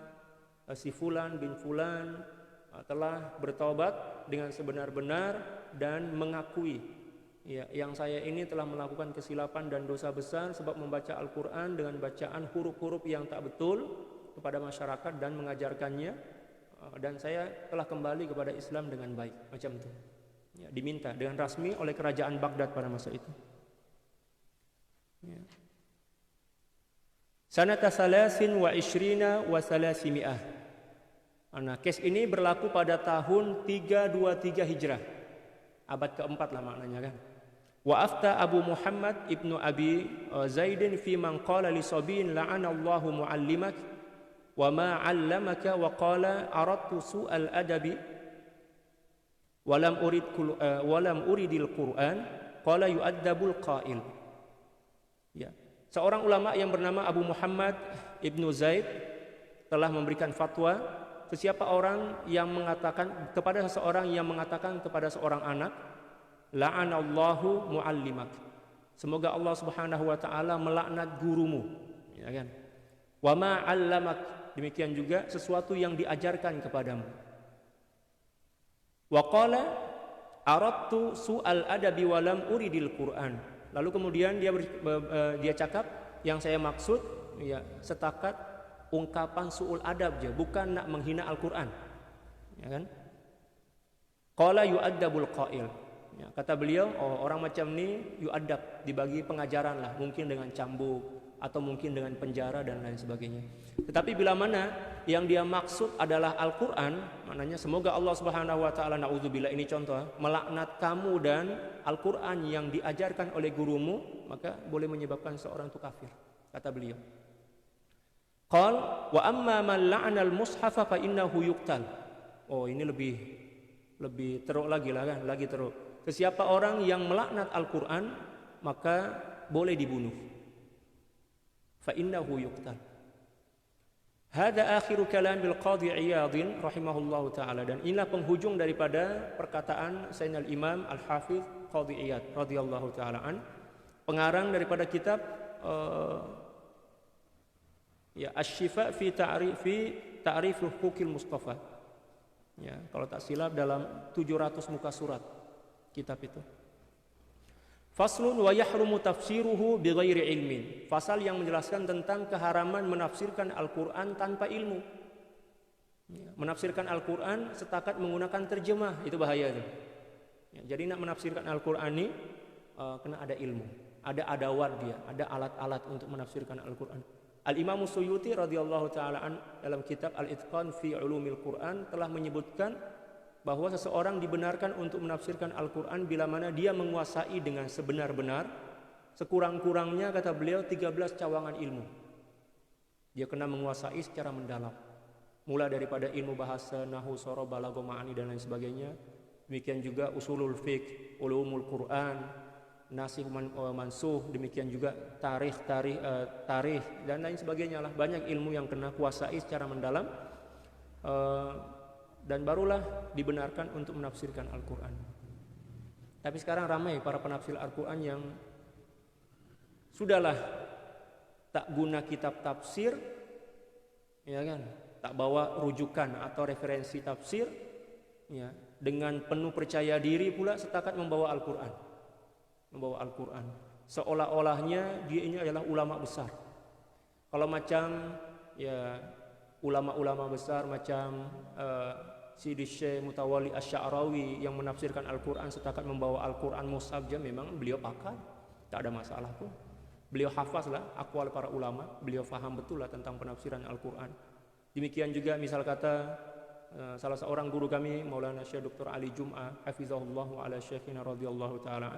[SPEAKER 1] si Fulan bin Fulan telah bertaubat dengan sebenar-benar dan mengakui, ya, yang saya ini telah melakukan kesilapan dan dosa besar sebab membaca Al-Qur'an dengan bacaan huruf-huruf yang tak betul kepada masyarakat dan mengajarkannya dan saya telah kembali kepada Islam dengan baik, macam itu. Ya, diminta dengan rasmi oleh kerajaan Baghdad pada masa itu. Ya. Sanata salasin wa ishrina wa salasimi'ah. Nah, kes ini berlaku pada tahun 323 Hijrah. Abad keempat lah maknanya kan. Wa afta Abu Muhammad ibnu Abi Zaidin fi man qala li sabiyin la'anallahu muallimak wa ma 'allamaka wa qala aradtu su'al adabi walam uridil Qur'an qala yu'addabul qail. Ya. Seorang ulama yang bernama Abu Muhammad ibnu Zaid telah memberikan fatwa, sesiapa orang yang mengatakan kepada seseorang yang mengatakan kepada seorang anak, la'anallahu muallimak, semoga Allah Subhanahu wa taala melaknat gurumu, ya kan? Wa ma 'allamak, demikian juga sesuatu yang diajarkan kepadamu. Wa qala aradtu su'al adabi wa lam uridil Qur'an. Lalu kemudian dia cakap, yang saya maksud ya setakat ungkapan su'ul adab aja, bukan nak menghina Al-Qur'an. Ya kan? Qala yu'addabul qail. Ya, kata beliau, orang macam ni yu'addab, dibagi pengajaran lah, mungkin dengan cambuk atau mungkin dengan penjara dan lain sebagainya. Tetapi bila mana yang dia maksud adalah Al-Quran, maknanya semoga Allah Subhanahu wa taala, naudzubillah, ini contoh, melaknat kamu dan Al-Quran yang diajarkan oleh gurumu, maka boleh menyebabkan seorang itu kafir, kata beliau. Qal wa amma man la'ana al-mushafa fa innahu yuqtal. Oh, ini lebih teruk lagi lah kan, lagi teruk. Sesiapa orang yang melaknat Al-Quran, maka boleh dibunuh. Fa innahu yuqtal. Hada akhiru kalam bil Qadhi Iyadh rahimahullahu taala, dan inilah penghujung daripada perkataan Sayyidina Al-Imam Al-Hafidh Qadhi Iyadh radhiyallahu taala an, pengarang daripada kitab ya Asy-Syifa fi ta'rif huquqil Mustafa. Ya, kalau tak silap dalam 700 muka surat kitab itu. Faslun wa yahrumu tafsiruhu bighairi ilmin. Fasal yang menjelaskan tentang keharaman menafsirkan Al-Quran tanpa ilmu. Ya, menafsirkan Al-Quran setakat menggunakan terjemah, itu bahaya itu. Ya, jadi nak menafsirkan Al-Quran ini kena ada ilmu, ada adawat dia, ada alat-alat untuk menafsirkan Al-Quran. Al-Imam Suyuti radhiyallahu taala an dalam kitab Al-Itqan fi Ulumil Quran telah menyebutkan bahwa seseorang dibenarkan untuk menafsirkan Al-Quran bila mana dia menguasai dengan sebenar-benar, sekurang-kurangnya kata beliau 13 cawangan ilmu. Dia kena menguasai secara mendalam, mulai daripada ilmu bahasa, nahwu, sorof, balaghah, ma'ani dan lain sebagainya. Demikian juga usulul fiqh, ulumul Quran, nasikh mansuh, demikian juga tarikh dan lain sebagainya lah. Banyak ilmu yang kena kuasai secara mendalam, dan barulah dibenarkan untuk menafsirkan Al-Quran. Tapi sekarang ramai para penafsir Al-Quran yang sudahlah tak guna kitab tafsir, ya kan, tak bawa rujukan atau referensi tafsir, ya, dengan penuh percaya diri pula setakat membawa Al-Quran, seolah-olahnya dia ini adalah ulama besar. Kalau macam ya ulama-ulama besar macam Sidi Syekh Mutawalli Asy-Sya'rawi yang menafsirkan Al-Quran setakat membawa Al-Quran mushaf saja, memang beliau pakar, tak ada masalah pun. Beliau hafaz lah aqwal para ulama, beliau faham betul lah tentang penafsiran Al-Quran. Demikian juga misal kata salah seorang guru kami Maulana Syekh Dr. Ali Jum'ah hafizahullah wa ala syekhina radhiyallahu ta'ala,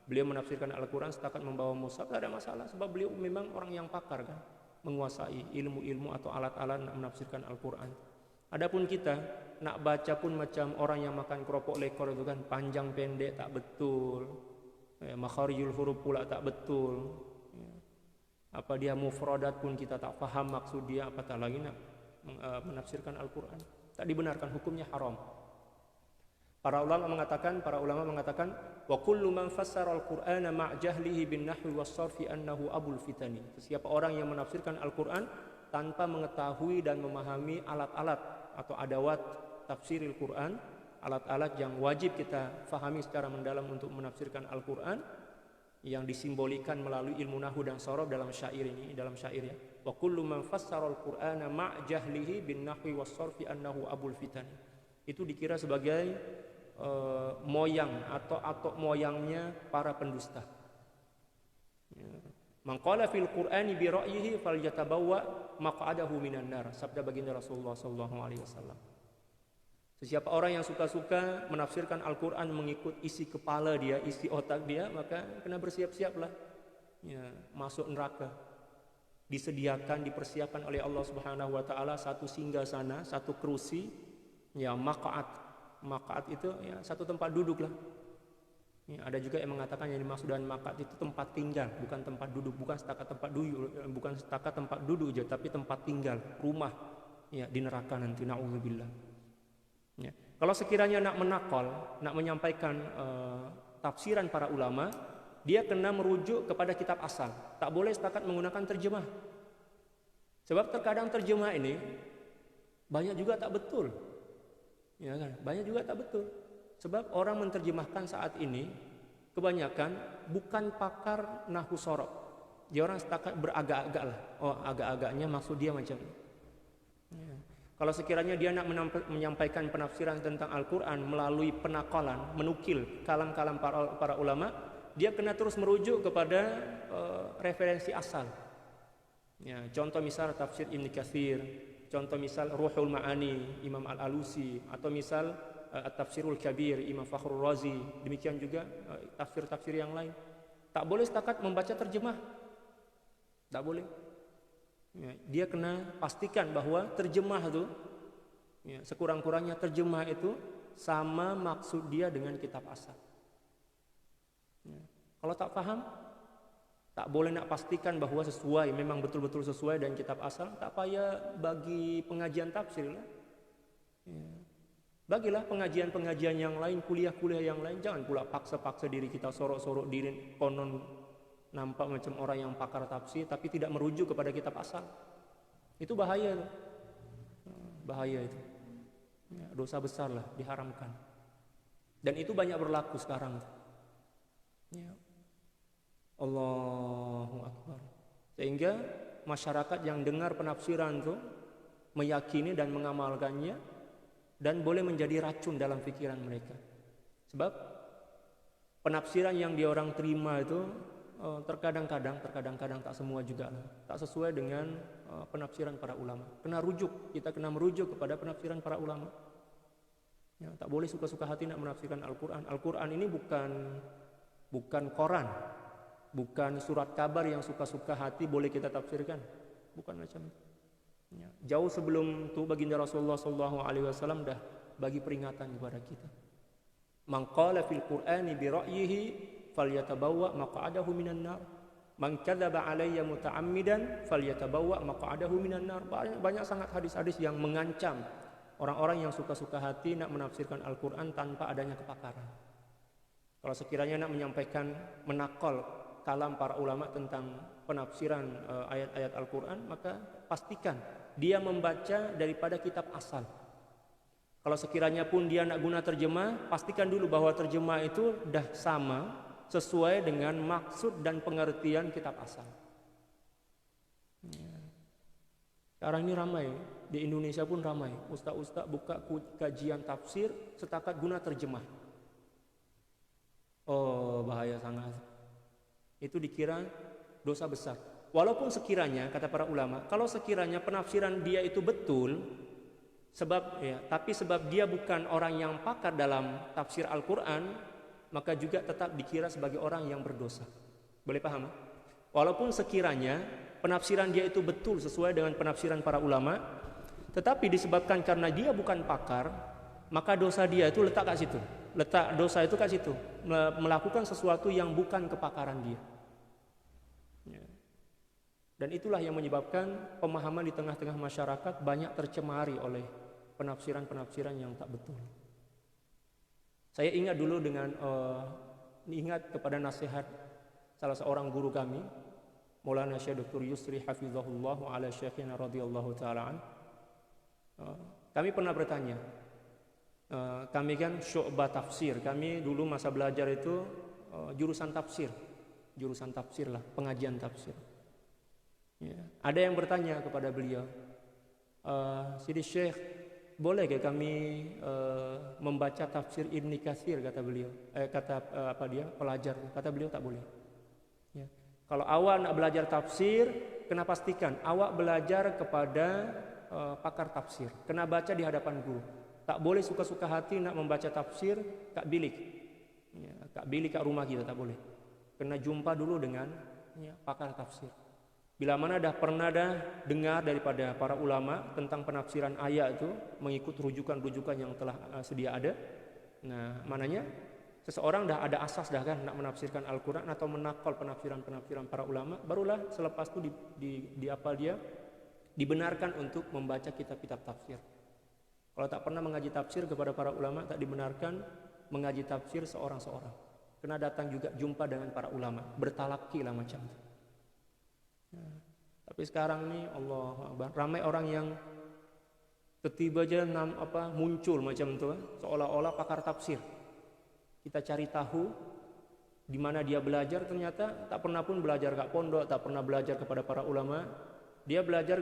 [SPEAKER 1] beliau menafsirkan Al-Quran setakat membawa mushaf, tak ada masalah, sebab beliau memang orang yang pakar kan, menguasai ilmu-ilmu atau alat-alat menafsirkan Al-Quran. Adapun kita nak baca pun macam orang yang makan keropok lekor itu kan, panjang pendek tak betul, makharijul huruf pula tak betul, apa dia mufradat pun kita tak faham maksud dia, apatah lagi nak menafsirkan Al-Quran. Tak dibenarkan, hukumnya haram. Para ulama mengatakan wa kullu man fassara al-Qur'ana ma' jahlihi bin nahwi was-sarfi annahu abul fitani. Siapa orang yang menafsirkan Al-Quran tanpa mengetahui dan memahami alat-alat atau adawat tafsiril Quran, alat-alat yang wajib kita fahami secara mendalam untuk menafsirkan Al-Quran, yang disimbolikan melalui ilmu nahwu dan sorof dalam syair ini, dalam syair ya. Wa kullu man fassara al-Qur'ana ma' jahlihi bin nahwi was sarfi annahu abul fitan. Itu dikira sebagai moyang atau atok moyangnya para pendusta. Man qala fil Qur'ani bi ra'yihi falyatabawwa maq'adahu minan nar. Sabda baginda Rasulullah sallallahu alaihi wasallam. Siapa orang yang suka-suka menafsirkan Al-Qur'an mengikut isi kepala dia, isi otak dia, maka kena bersiap-siaplah masuk neraka. Disediakan, dipersiapkan oleh Allah Subhanahu wa taala satu singgasana, satu kerusi, maq'ad. Maq'ad itu satu tempat duduk lah. Ada juga yang mengatakan yang dimaksud dengan maq'ad itu tempat tinggal, bukan tempat duduk, bukan setakat tempat duduk aja, tapi tempat tinggal, rumah di neraka nanti, na'udzubillah. Kalau sekiranya nak menakol, nak menyampaikan tafsiran para ulama, dia kena merujuk kepada kitab asal. Tak boleh setakat menggunakan terjemah. Sebab terkadang terjemah ini banyak juga tak betul. Ya kan? Banyak juga tak betul. Sebab orang menerjemahkan saat ini kebanyakan bukan pakar nahwu sorof. Dia orang setakat beragak-agak lah. Oh, agak-agaknya maksud dia macam ini. Kalau sekiranya dia nak menyampaikan penafsiran tentang Al-Quran melalui penakolan, menukil kalam-kalam para ulama, dia kena terus merujuk kepada referensi asal. Contoh misal tafsir Ibn Katsir, contoh misal Ruhul Ma'ani Imam Al-Alusi, atau misal At-Tafsirul Kabir Imam Fakhrul Razi. Demikian juga tafsir-tafsir yang lain. Tak boleh setakat membaca terjemah. Tak boleh. Dia kena pastikan bahwa terjemah itu sekurang-kurangnya terjemah itu sama maksud dia dengan kitab asal. Kalau tak paham, tak boleh nak pastikan bahwa sesuai, memang betul-betul sesuai dengan kitab asal. Tak payah bagi pengajian tafsir lah. Bagilah pengajian-pengajian yang lain, kuliah-kuliah yang lain. Jangan pula paksa-paksa diri kita, sorok-sorok diri, konon nampak macam orang yang pakar tafsir tapi tidak merujuk kepada kitab asal. Itu bahaya tuh. Bahaya itu. Dosa besar lah, diharamkan. Dan itu banyak berlaku sekarang. Allahu Akbar. Sehingga masyarakat yang dengar penafsiran itu meyakini dan mengamalkannya, dan boleh menjadi racun dalam pikiran mereka. Sebab penafsiran yang dia orang terima itu terkadang-kadang tak semua juga tak sesuai dengan penafsiran para ulama. Kita kena merujuk kepada penafsiran para ulama. Tak boleh suka-suka hati nak menafsirkan Al-Quran. Al-Quran ini bukan koran, bukan surat kabar yang suka-suka hati boleh kita tafsirkan. Bukan macam itu. Jauh sebelum itu baginda Rasulullah SAW dah bagi peringatan kepada kita. Man qala fil Qur'ani bi ra'yihi falyatabawwa maq'adahu minan nar. Man kadzaba alayya muta'ammidan falyatabawwa maq'adahu minan nar. Banyak sangat hadis-hadis yang mengancam orang-orang yang suka-suka hati nak menafsirkan Al-Quran tanpa adanya kepakaran. Kalau sekiranya nak menyampaikan, menakol kalam para ulama tentang penafsiran ayat-ayat Al-Quran, maka pastikan dia membaca daripada kitab asal. Kalau sekiranya pun dia nak guna terjemah, pastikan dulu bahwa terjemah itu dah sama, sesuai dengan maksud dan pengertian kitab asal. Sekarang ini ramai, di Indonesia pun ramai. Ustaz-ustaz buka kajian tafsir setakat guna terjemah. Oh, bahaya sangat. Itu dikira dosa besar. Walaupun sekiranya, kata para ulama, kalau sekiranya penafsiran dia itu betul, tapi sebab dia bukan orang yang pakar dalam tafsir Al-Quran, maka juga tetap dikira sebagai orang yang berdosa. Boleh paham? Walaupun sekiranya penafsiran dia itu betul sesuai dengan penafsiran para ulama, tetapi disebabkan karena dia bukan pakar, maka dosa dia itu letak kat situ. Letak dosa itu kat situ, melakukan sesuatu yang bukan kepakaran dia. Dan itulah yang menyebabkan pemahaman di tengah-tengah masyarakat banyak tercemari oleh penafsiran-penafsiran yang tak betul. Saya ingat dulu ingat kepada nasihat salah seorang guru kami, Maulana Syekh Dr. Yusri hafizahullah ala syekhina radhiyallahu ta'ala an. Kami pernah bertanya, kami kan syu'bah tafsir, kami dulu masa belajar itu jurusan tafsir lah, pengajian tafsir. Ya. Ada yang bertanya kepada beliau, Sidi Syekh, boleh ke kami membaca tafsir Ibnu Katsir, kata beliau. Pelajar, kata beliau tak boleh. Ya. Kalau awak nak belajar tafsir, kena pastikan awak belajar kepada pakar tafsir. Kena baca di hadapan guru. Tak boleh suka-suka hati nak membaca tafsir kat bilik. Ya, kat bilik kat rumah kita tak boleh. Kena jumpa dulu dengan pakar tafsir. Bila mana pernah dengar daripada para ulama tentang penafsiran ayat itu mengikut rujukan-rujukan yang telah sedia ada. Nah, mananya seseorang dah ada asas kan nak menafsirkan Al-Quran atau menakal penafsiran para ulama, barulah selepas itu dia dibenarkan untuk membaca kitab-kitab tafsir. Kalau tak pernah mengaji tafsir kepada para ulama, tak dibenarkan mengaji tafsir seorang-seorang. Kena datang juga jumpa dengan para ulama, bertalaki lah macam itu. Nah, tapi sekarang ni Allah ramai orang yang tiba-tiba aja muncul macam itu, seolah-olah pakar tafsir. Kita cari tahu di mana dia belajar, ternyata tak pernah pun belajar kat pondok, tak pernah belajar kepada para ulama. Dia belajar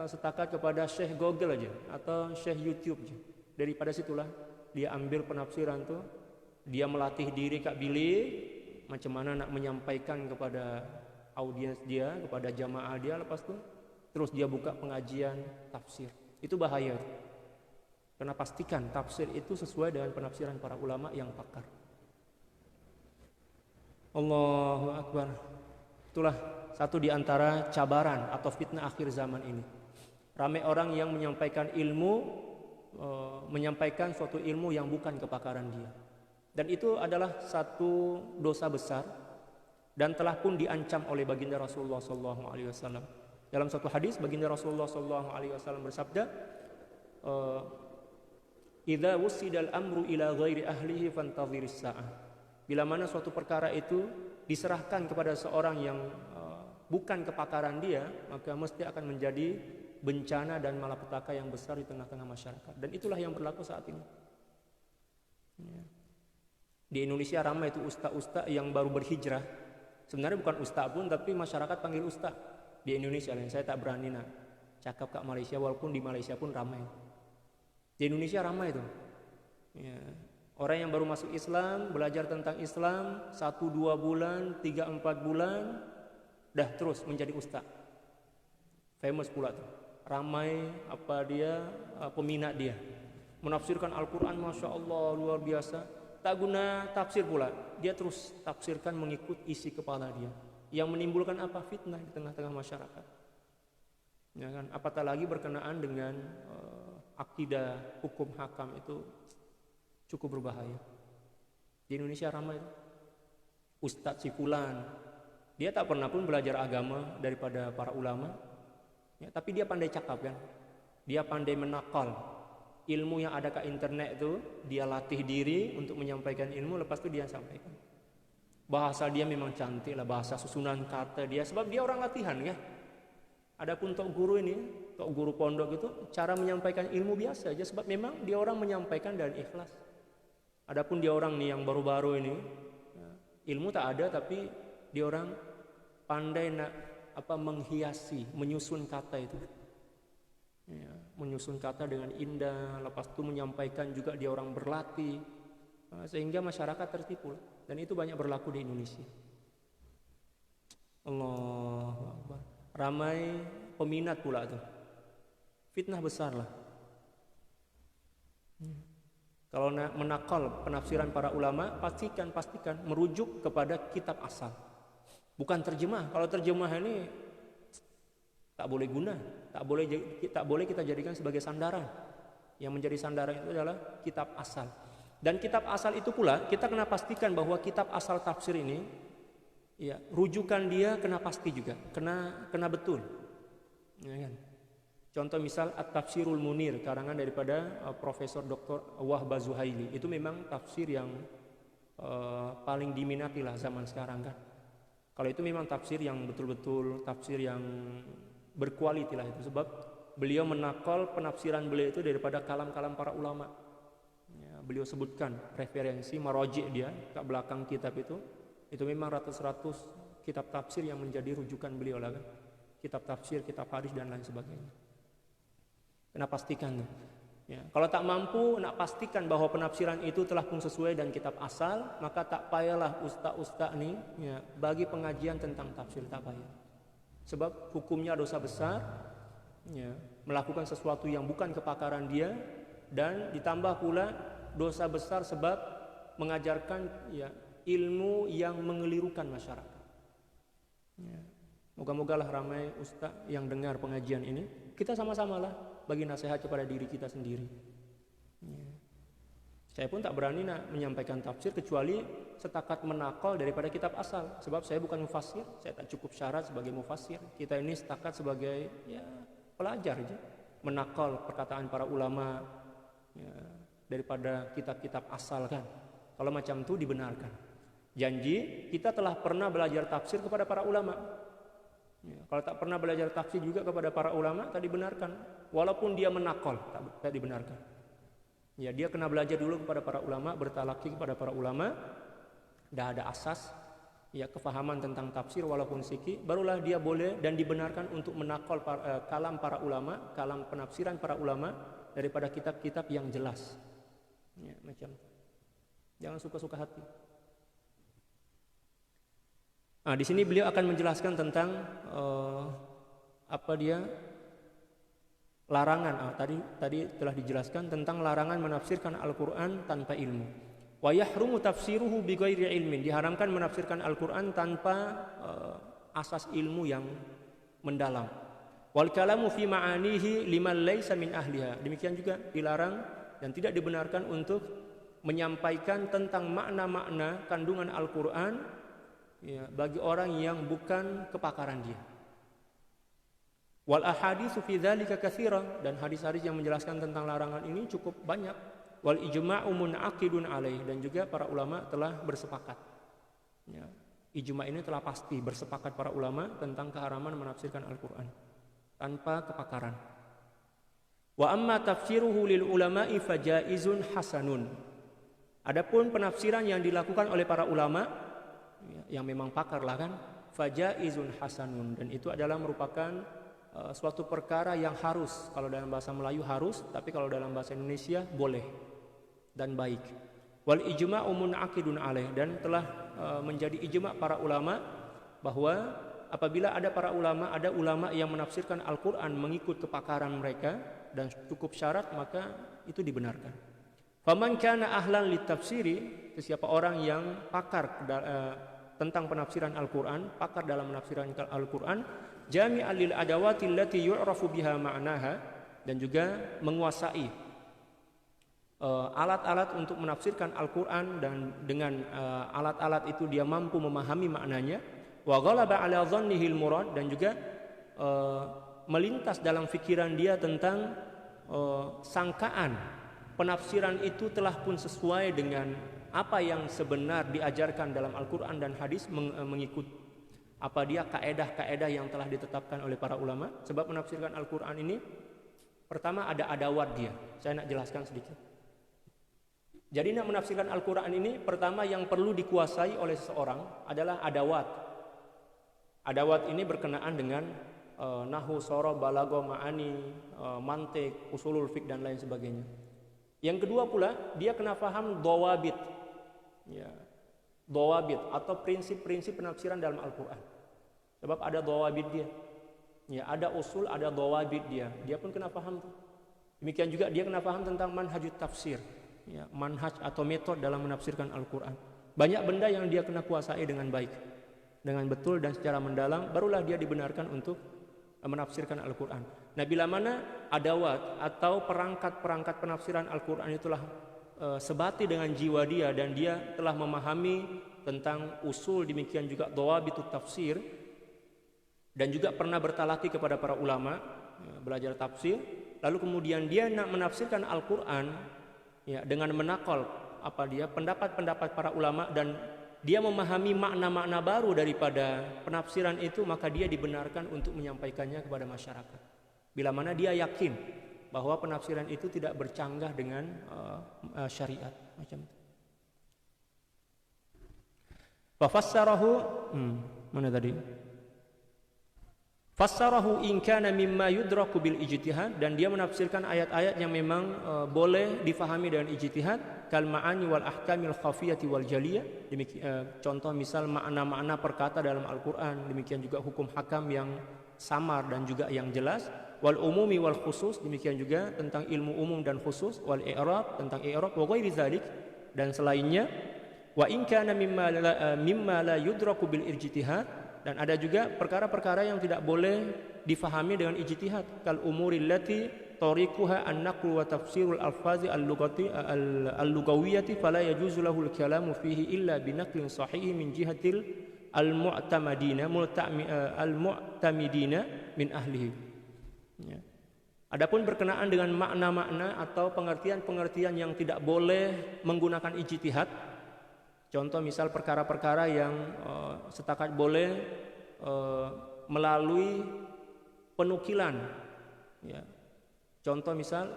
[SPEAKER 1] setakat kepada Syekh Google aja atau Syekh YouTube aja. Daripada situlah dia ambil penafsiran tu, dia melatih diri kat bilik macam mana nak menyampaikan kepada audiens dia, kepada jamaah dia, lepas tu terus dia buka pengajian tafsir. Itu bahaya. Kena pastikan tafsir itu sesuai dengan penafsiran para ulama yang pakar. Allahu Akbar. Itulah satu di antara cabaran atau fitnah akhir zaman ini. Ramai orang yang menyampaikan menyampaikan suatu ilmu yang bukan kepakaran dia. Dan itu adalah satu dosa besar dan telah pun diancam oleh baginda Rasulullah SAW. Dalam satu hadis baginda Rasulullah SAW bersabda, "Idza wusidal amru ila ghairi ahlihi fantadhiris sa'ah." Bila mana suatu perkara itu diserahkan kepada seorang yang bukan kepakaran dia, maka mesti akan menjadi bencana dan malapetaka yang besar di tengah-tengah masyarakat. Dan itulah yang berlaku saat ini. Di Indonesia ramai itu ustaz-ustaz yang baru berhijrah. Sebenarnya bukan ustaz pun, tapi masyarakat panggil ustaz di Indonesia. Saya tak berani nak cakap kat Malaysia, walaupun di Malaysia pun ramai. Di Indonesia ramai itu. Ya. Orang yang baru masuk Islam, belajar tentang Islam 1-2 bulan, 3-4 bulan, dah terus menjadi ustaz. Famous pula tuh. Ramai peminat dia. Menafsirkan Al-Quran, Masya Allah, luar biasa. Tak guna tafsir pula. Dia terus tafsirkan mengikut isi kepala dia. Yang menimbulkan fitnah di tengah-tengah masyarakat. Ya kan? Apatah lagi berkenaan dengan akidah, hukum hakam itu cukup berbahaya. Di Indonesia ramai itu. Ustadz si fulan, dia tak pernah pun belajar agama daripada para ulama, ya, tapi dia pandai cakap kan, dia pandai menakal ilmu yang ada kat internet itu, dia latih diri untuk menyampaikan ilmu, lepas itu dia sampaikan. Bahasa dia memang cantik lah, bahasa susunan kata dia, sebab dia orang latihan kan. Adapun tok guru ini, tok guru pondok itu cara menyampaikan ilmu biasa aja, sebab memang dia orang menyampaikan dan ikhlas. Adapun dia orang nih yang baru-baru ini, ilmu tak ada tapi dia orang pandai nak menghiasi, menyusun kata itu. Ya, menyusun kata dengan indah, lepas itu menyampaikan juga dia orang berlatih, sehingga masyarakat tertipu. Dan itu banyak berlaku di Indonesia. Allahu Akbar. Ramai peminat pula tuh. Fitnah besar lah. Kalau nak menakal penafsiran para ulama, pastikan merujuk kepada kitab asal, bukan terjemah. Kalau terjemah ini tak boleh guna, tak boleh kita jadikan sebagai sandaran. Yang menjadi sandaran itu adalah kitab asal. Dan kitab asal itu pula kita kena pastikan bahwa kitab asal tafsir ini, ya, rujukan dia kena pasti juga, kena betul. Ya kan? Contoh misal At-Tafsirul Munir, karangan daripada Profesor Dr. Wahbah Zuhaili. Itu memang tafsir yang paling diminati lah zaman sekarang kan. Kalau itu memang tafsir yang betul-betul tafsir yang berkualitas lah itu, sebab beliau menakal penafsiran beliau itu daripada kalam-kalam para ulama. Ya, beliau sebutkan referensi maraji' dia kat belakang kitab itu memang ratus-ratus kitab tafsir yang menjadi rujukan beliau lah kan. kitab tafsir, kitab hadis dan lain sebagainya. Kena pastikan tuh. Ya, kalau tak mampu nak pastikan bahwa penafsiran itu telah pun sesuai dan kitab asal, maka tak payahlah ustaz-ustaz nih ya, bagi pengajian tentang tafsir, tak payah. Sebab hukumnya dosa besar, ya, melakukan sesuatu yang bukan kepakaran dia, dan ditambah pula dosa besar sebab mengajarkan ya, ilmu yang mengelirukan masyarakat. Ya. Moga-moga lah ramai ustaz yang dengar pengajian ini, kita sama-sama lah bagi nasihat kepada diri kita sendiri. Ya. Saya pun tak berani nak menyampaikan tafsir kecuali setakat menakal daripada kitab asal. Sebab saya bukan mufassir, saya tak cukup syarat sebagai mufassir. Kita ini setakat sebagai ya, pelajar aja, menakal perkataan para ulama ya, daripada kitab-kitab asal kan. Kalau macam itu dibenarkan. Janji kita telah pernah belajar tafsir kepada para ulama. Ya, kalau tak pernah belajar tafsir juga kepada para ulama, tak dibenarkan. Walaupun dia menakal, tak dibenarkan. Ya, dia kena belajar dulu kepada para ulama, bertalaki kepada para ulama, dah ada asas, ya kefahaman tentang tafsir walaupun sikit, barulah dia boleh dan dibenarkan untuk menakal kalam para ulama, kalam penafsiran para ulama daripada kitab-kitab yang jelas. Ya, macam itu. Jangan suka-suka hati. Nah, di sini beliau akan menjelaskan tentang apa dia larangan. Tadi telah dijelaskan tentang larangan menafsirkan Al-Qur'an tanpa ilmu. Wa yahrumu tafsiruhu bighairi ilmin. Diharamkan menafsirkan Al-Qur'an tanpa asas ilmu yang mendalam. Wal kalamu fi ma'anihi liman laisa min ahliha. Demikian juga dilarang dan tidak dibenarkan untuk menyampaikan tentang makna-makna kandungan Al-Qur'an ya, bagi orang yang bukan kepakaran dia. Wal ahaditsu fi dzalika katsira, dan hadis-hadis yang menjelaskan tentang larangan ini cukup banyak. Wal ijma'u munaqidun alaih, dan juga para ulama telah bersepakat. Ya, ijma' ini telah pasti bersepakat para ulama tentang keharaman menafsirkan Al-Qur'an tanpa kepakaran. Wa amma tafsiruhu lil ulama'i fajaizun hasanun. Adapun penafsiran yang dilakukan oleh para ulama yang memang pakar lah kan, fajaizun hasanun, dan itu adalah merupakan suatu perkara yang harus. Kalau dalam bahasa Melayu harus, tapi kalau dalam bahasa Indonesia boleh dan baik. Wal ijma'u munaqidun alaih, dan telah menjadi ijma' para ulama bahwa apabila ada ulama yang menafsirkan Al-Qur'an mengikut kepakaran mereka dan cukup syarat, maka itu dibenarkan. Faman kana ahlan litafsiri, siapa orang yang pakar tentang penafsiran Al-Qur'an, pakar dalam menafsiran Al-Qur'an, jami'an lil adawati allati yu'rafu biha ma'naha, dan juga menguasai alat-alat untuk menafsirkan Al-Qur'an, dan dengan alat-alat itu dia mampu memahami maknanya. Wa ghalaba 'ala dhannihil murad, dan juga melintas dalam fikiran dia tentang sangkaan penafsiran itu telah pun sesuai dengan apa yang sebenar diajarkan dalam Al-Quran dan hadis, mengikut apa dia kaedah-kaedah yang telah ditetapkan oleh para ulama. Sebab menafsirkan Al-Quran ini pertama ada adawat dia. Saya nak jelaskan sedikit. Jadi nak menafsirkan Al-Quran ini pertama yang perlu dikuasai oleh seseorang adalah adawat. Adawat ini berkenaan dengan nahwu, sorof, balaghah, ma'ani, mantik, usulul fiqh dan lain sebagainya. Yang kedua pula dia kena faham dhawabit, ya, dhawabit atau prinsip-prinsip penafsiran dalam Al-Quran. Sebab ada dhawabit dia, ya, ada usul, ada dhawabit dia pun kena faham tuh. Demikian juga dia kena faham tentang manhajut tafsir, ya, manhaj atau metode dalam menafsirkan Al-Quran. Banyak benda yang dia kena kuasai dengan baik, dengan betul dan secara mendalam, barulah dia dibenarkan untuk menafsirkan Al-Quran. Nah, bila mana adawat atau perangkat-perangkat penafsiran Al-Quran itulah sebati dengan jiwa dia, dan dia telah memahami tentang usul, demikian juga dhawabitut tafsir, dan juga pernah bertalaki kepada para ulama, belajar tafsir, lalu kemudian dia nak menafsirkan Al-Quran, ya, dengan menakal pendapat-pendapat para ulama, dan dia memahami makna-makna baru daripada penafsiran itu, maka dia dibenarkan untuk menyampaikannya kepada masyarakat. Bila mana dia yakin bahwa penafsiran itu tidak bercanggah dengan syariat, macam itu. Fafassarahu mana tadi? Fassarahu in kana mimma yudraku bil ijtihad, dan dia menafsirkan ayat-ayat yang memang boleh difahami dengan ijtihad, kal ma'ani wal ahkamil khafiyati wal jaliyah. Contoh misal makna-makna perkata dalam Al-Qur'an, demikian juga hukum hakam yang samar dan juga yang jelas, wal umumi wal khusus, demikian juga tentang ilmu umum dan khusus, wal i'rab, tentang i'rab, wa ghairi dzalik, dan selainnya. Wa in kana mimma la yudraku bil ijtihad, dan ada juga perkara-perkara yang tidak boleh difahami dengan ijtihad, kal umuril lati tariquha an-naql wa tafsirul alfazi al-lugawiyyati fala yajuzu lahu al-kalamu fihi illa binaqlin sahih min jihatil al-mu'tamidina min ahlihi. Ya. Adapun berkenaan dengan makna-makna atau pengertian-pengertian yang tidak boleh menggunakan ijtihad, contoh misal perkara-perkara yang setakat boleh melalui penukilan, ya. Contoh misal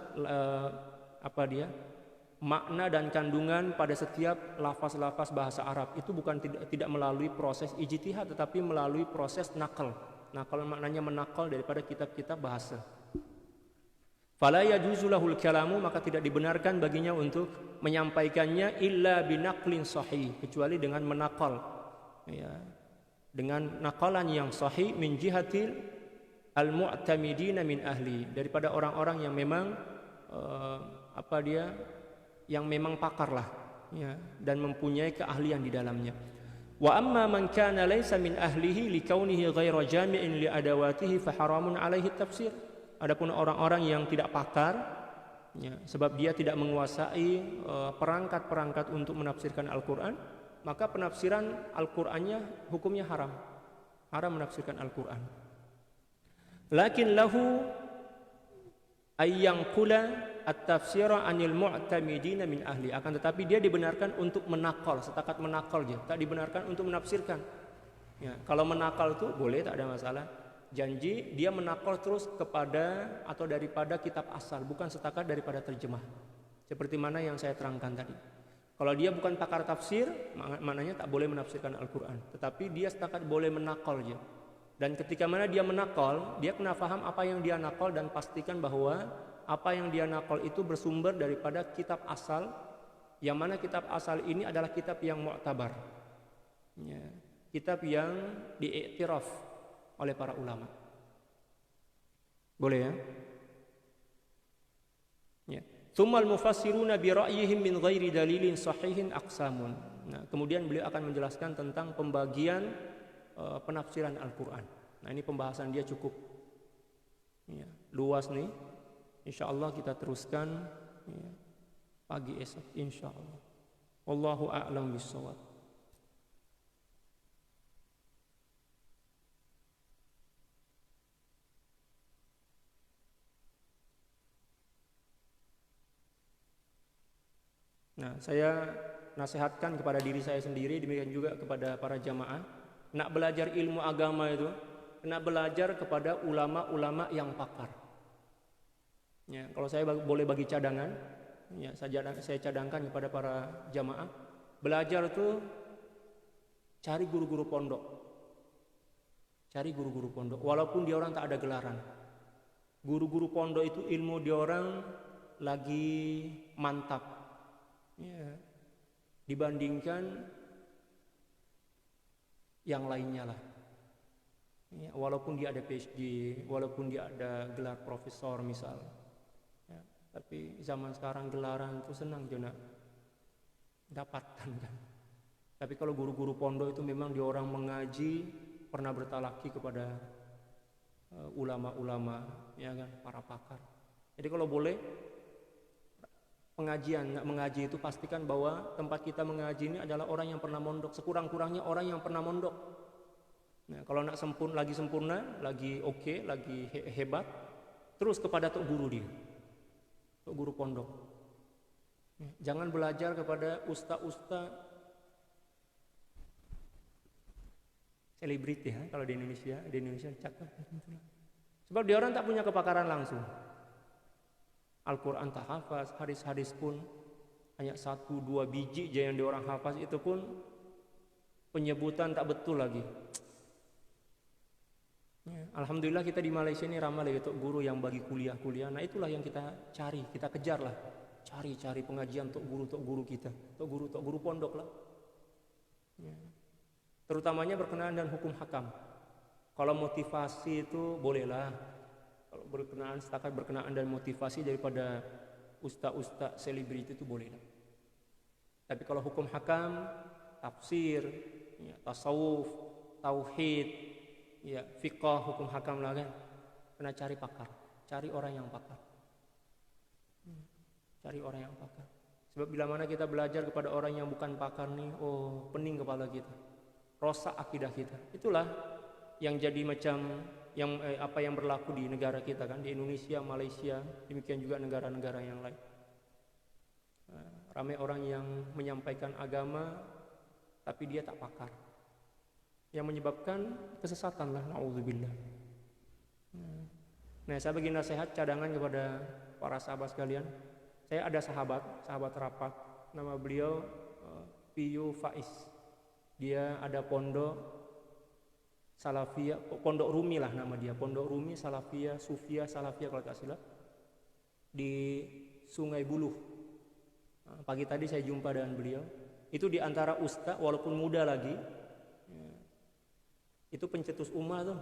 [SPEAKER 1] makna dan kandungan pada setiap lafaz-lafaz bahasa Arab itu bukan tidak melalui proses ijtihad, tetapi melalui proses nakal. Nakal maknanya menakal daripada kitab-kitab bahasa. Fala yajuzu lahul kalamu, maka tidak dibenarkan baginya untuk menyampaikannya illa binaqlin sahih, kecuali dengan menakal, ya, dengan nakalan yang sahih min jihatil al-mu'tamidina min ahli, daripada orang-orang yang memang yang memang pakar lah, ya, dan mempunyai keahlian di dalamnya. Wa amma man kana laysa min ahlihi likaunihi ghaira jami'in li adawatihi fa haramun alaihi tafsir. Adapun orang-orang yang tidak pakar, ya, sebab dia tidak menguasai perangkat-perangkat untuk menafsirkan Al-Qur'an, maka penafsiran Al-Qur'annya hukumnya haram. Haram menafsirkan Al-Qur'an. Lakin lahu ayyangqula at-tafsira 'anil mu'tamidina min ahli. Akan tetapi dia dibenarkan untuk menakal, setakat menakal aja, tak dibenarkan untuk menafsirkan. Ya, kalau menakal itu boleh, tak ada masalah. Janji dia menakal terus kepada atau daripada kitab asal, bukan setakat daripada terjemah. Seperti mana yang saya terangkan tadi. Kalau dia bukan pakar tafsir, maknanya tak boleh menafsirkan Al-Qur'an, tetapi dia setakat boleh menakal aja. Dan ketika mana dia menakal, dia kena faham apa yang dia nakal dan pastikan bahwa apa yang dia nakal itu bersumber daripada kitab asal, yang mana kitab asal ini adalah kitab yang mu'tabar, ya, kitab yang diiktiraf oleh para ulama. Boleh, ya? Ya. Tsummal mufassiruna bi ra'yihim min ghairi dalilin sahihin aqsamun. Nah, kemudian beliau akan menjelaskan tentang pembagian penafsiran Al-Qur'an. Nah, ini pembahasan dia cukup, ya, luas nih. Insyaallah kita teruskan, ya, pagi esok insyaallah. Wallahu a'lam bissawab. Nah, saya nasihatkan kepada diri saya sendiri, demikian juga kepada para jamaah, nak belajar ilmu agama itu, nak belajar kepada ulama-ulama yang pakar. Ya, kalau saya boleh bagi cadangan, ya, saya cadangkan kepada para jamaah, belajar itu cari guru-guru pondok. Cari guru-guru pondok, walaupun dia orang tak ada gelaran. Guru-guru pondok itu ilmu dia orang lagi mantap, ya, dibandingkan yang lainnya lah, ya, walaupun dia ada PhD, walaupun dia ada gelar profesor misal, ya, tapi zaman sekarang gelaran itu senang juga dapatkan kan. Tapi kalau guru-guru pondok itu memang dia orang mengaji, pernah bertalaki kepada ulama-ulama, ya kan, para pakar. Jadi kalau boleh pengajian, nggak mengaji itu pastikan bahwa tempat kita mengaji ini adalah orang yang pernah mondok, sekurang-kurangnya orang yang pernah mondok. Nah, kalau nak lagi sempurna, lagi oke, lagi hebat, terus kepada tok guru dia, tok guru pondok. Jangan belajar kepada ustaz-ustaz selebriti, ya, kalau di Indonesia cakap. Sebab dia orang tak punya kepakaran langsung. Al-Quran tak hafaz, hadis-hadis pun hanya 1-2 biji aja yang diorang hafaz, itu pun penyebutan tak betul lagi. Ya, alhamdulillah kita di Malaysia ini ramah lagi untuk guru yang bagi kuliah-kuliah. Nah itulah yang kita cari, kita kejar lah. Cari pengajian untuk guru kita, untuk guru pondok lah. Ya. Terutamanya berkenaan dengan hukum hakam. Kalau motivasi itu bolehlah. Kalau setakat berkenaan dan motivasi daripada ustaz-ustaz selebriti itu bolehlah. Tapi kalau hukum hakam, tafsir, ya, tasawuf, tauhid, ya, fiqh, hukum hakam lah kan, kena cari pakar, cari orang yang pakar. Cari orang yang pakar. Sebab bila mana kita belajar kepada orang yang bukan pakar nih, oh pening kepala kita, rosak akidah kita. Itulah yang jadi macam apa yang berlaku di negara kita kan, di Indonesia, Malaysia, demikian juga negara-negara yang lain. Ramai orang yang menyampaikan agama tapi dia tak pakar, yang menyebabkan kesesatan lah, na'udzubillah. Nah, saya bagi nasihat cadangan kepada para sahabat sekalian. Saya ada sahabat rapat, nama beliau Piyu Faiz. Dia ada pondok Salafiyah, pondok Rumi lah nama dia, pondok Rumi Salafiyah, Sufiyah, Salafiyah kalau tak silap, di Sungai Buloh. Pagi tadi saya jumpa dengan beliau. Itu di antara ustaz walaupun muda lagi, itu pencetus ummah tuh,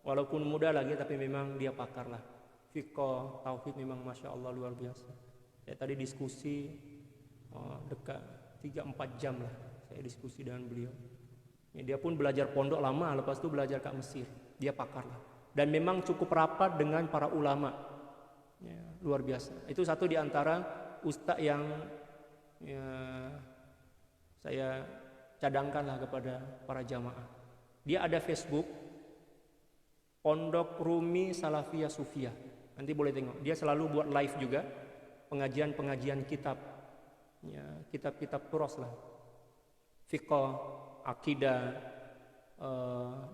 [SPEAKER 1] walaupun muda lagi tapi memang dia pakar lah. Fiqh, tauhid memang masya Allah luar biasa. Saya tadi diskusi dekat 3-4 jam lah saya diskusi dengan beliau. Ya, dia pun belajar pondok lama, lepas itu belajar kat Mesir. Dia pakar lah. Dan memang cukup rapat dengan para ulama. Ya, luar biasa. Itu satu di antara ustaz yang ya, saya cadangkanlah kepada para jamaah. Dia ada Facebook, Pondok Rumi Salafiyah Sufiyah. Nanti boleh tengok. Dia selalu buat live juga, pengajian kitab, ya, kitab-kitab turas lah, fiqh, akidah,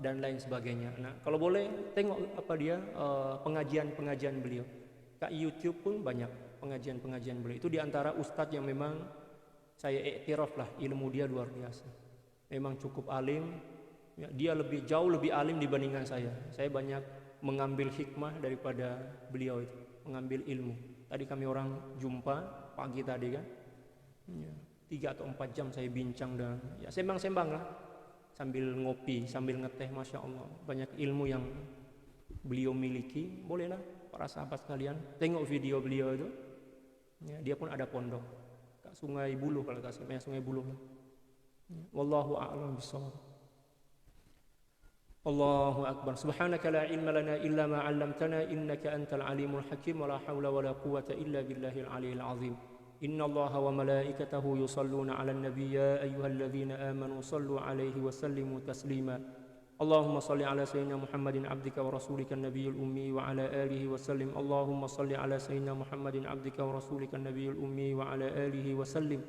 [SPEAKER 1] dan lain sebagainya. Nah, kalau boleh tengok apa dia pengajian beliau. Kat YouTube pun banyak pengajian beliau. Itu diantara ustadz yang memang saya iktiraf lah, ilmu dia luar biasa. Memang cukup alim. Ya, dia jauh lebih alim dibandingkan saya. Saya banyak mengambil hikmah daripada beliau itu, mengambil ilmu. Tadi kami orang jumpa pagi tadi kan, ya, 3 atau 4 jam saya bincang dan ya sembang-sembang lah, sambil ngopi, sambil ngeteh, masya Allah. Banyak ilmu yang beliau miliki. Bolehlah para sahabat sekalian tengok video beliau itu. Ya, dia pun ada pondok kat Sungai Buloh kalau tak salah, Sungai Buloh. Ya, wallahu a'lam bishawab. Allahu akbar. Subhanaka la ilma lana illa ma 'allamtana innaka antal alimul hakim wa la haula wa la quwwata illa billahil aliyil azim. Inna Allaha wa malaikatahu yusalluna 'alan nabiy ya ayyuhalladzina amanu sallu 'alaihi wa sallimu taslima. Allahumma salli 'ala sayyidina Muhammadin 'abdika wa rasulika an-nabiyil ummi wa 'ala alihi wa sallim. Allahumma salli 'ala sayyidina Muhammadin 'abdika wa rasulika an-nabiyil ummi wa 'ala alihi wa sallim.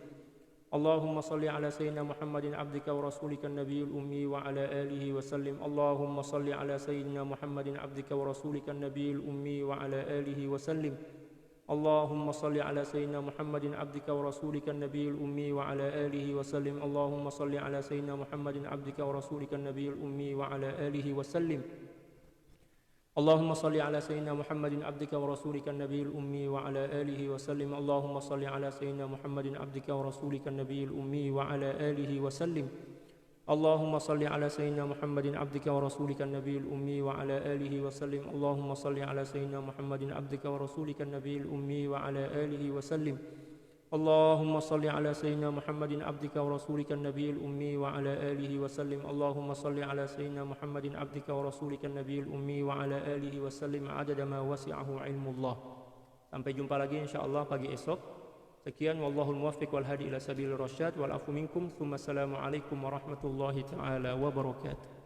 [SPEAKER 1] Allahumma salli ala sayyidina Muhammadin 'abdika wa rasulika an-nabiyil ummi wa 'ala alihi wa sallim. Allahumma salli ala sayyidina Muhammadin 'abdika wa rasulika an-nabiyil ummi wa 'ala alihi wa sallim. Allahumma salli ala sayyidina Muhammadin 'abdika wa rasulika an-nabiyil ummi wa 'ala alihi wa sallim. Allahumma salli ala sayyidina Muhammadin 'abdika wa rasulika an-nabiyil ummi wa 'ala alihi wa sallim. Allahumma salli ala sayyidina Muhammadin 'abdika wa rasulika an-nabiyil ummi wa 'ala alihi wa sallim. Allahumma salli ala sayyidina Muhammadin 'abdika wa rasulika an-nabiyil ummi wa 'ala alihi wa sallim. Allahumma salli ala sayyidina Muhammadin 'abdika wa rasulika an-nabiyil ummi wa 'ala alihi wa sallim. Allahumma salli ala sayyidina Muhammadin 'abdika wa rasulika an-nabiyil ummi wa 'ala alihi wa sallim. Allahumma salli ala sayyidina Muhammadin 'abdika wa rasulika an-nabiyil ummi wa 'ala alihi wa sallim. Allahumma salli ala sayyidina Muhammadin 'abdika wa rasulika an-nabiyil ummi wa 'ala alihi wa sallim 'adada ma wasi'ahu 'ilmullah. Sampai jumpa lagi insyaallah pagi esok. Sekian, wallahul muwaffiq wal hadi ila sabilir rasyad wal afu minkum. Tsumma assalamu alaikum warahmatullahi taala wabarakatuh.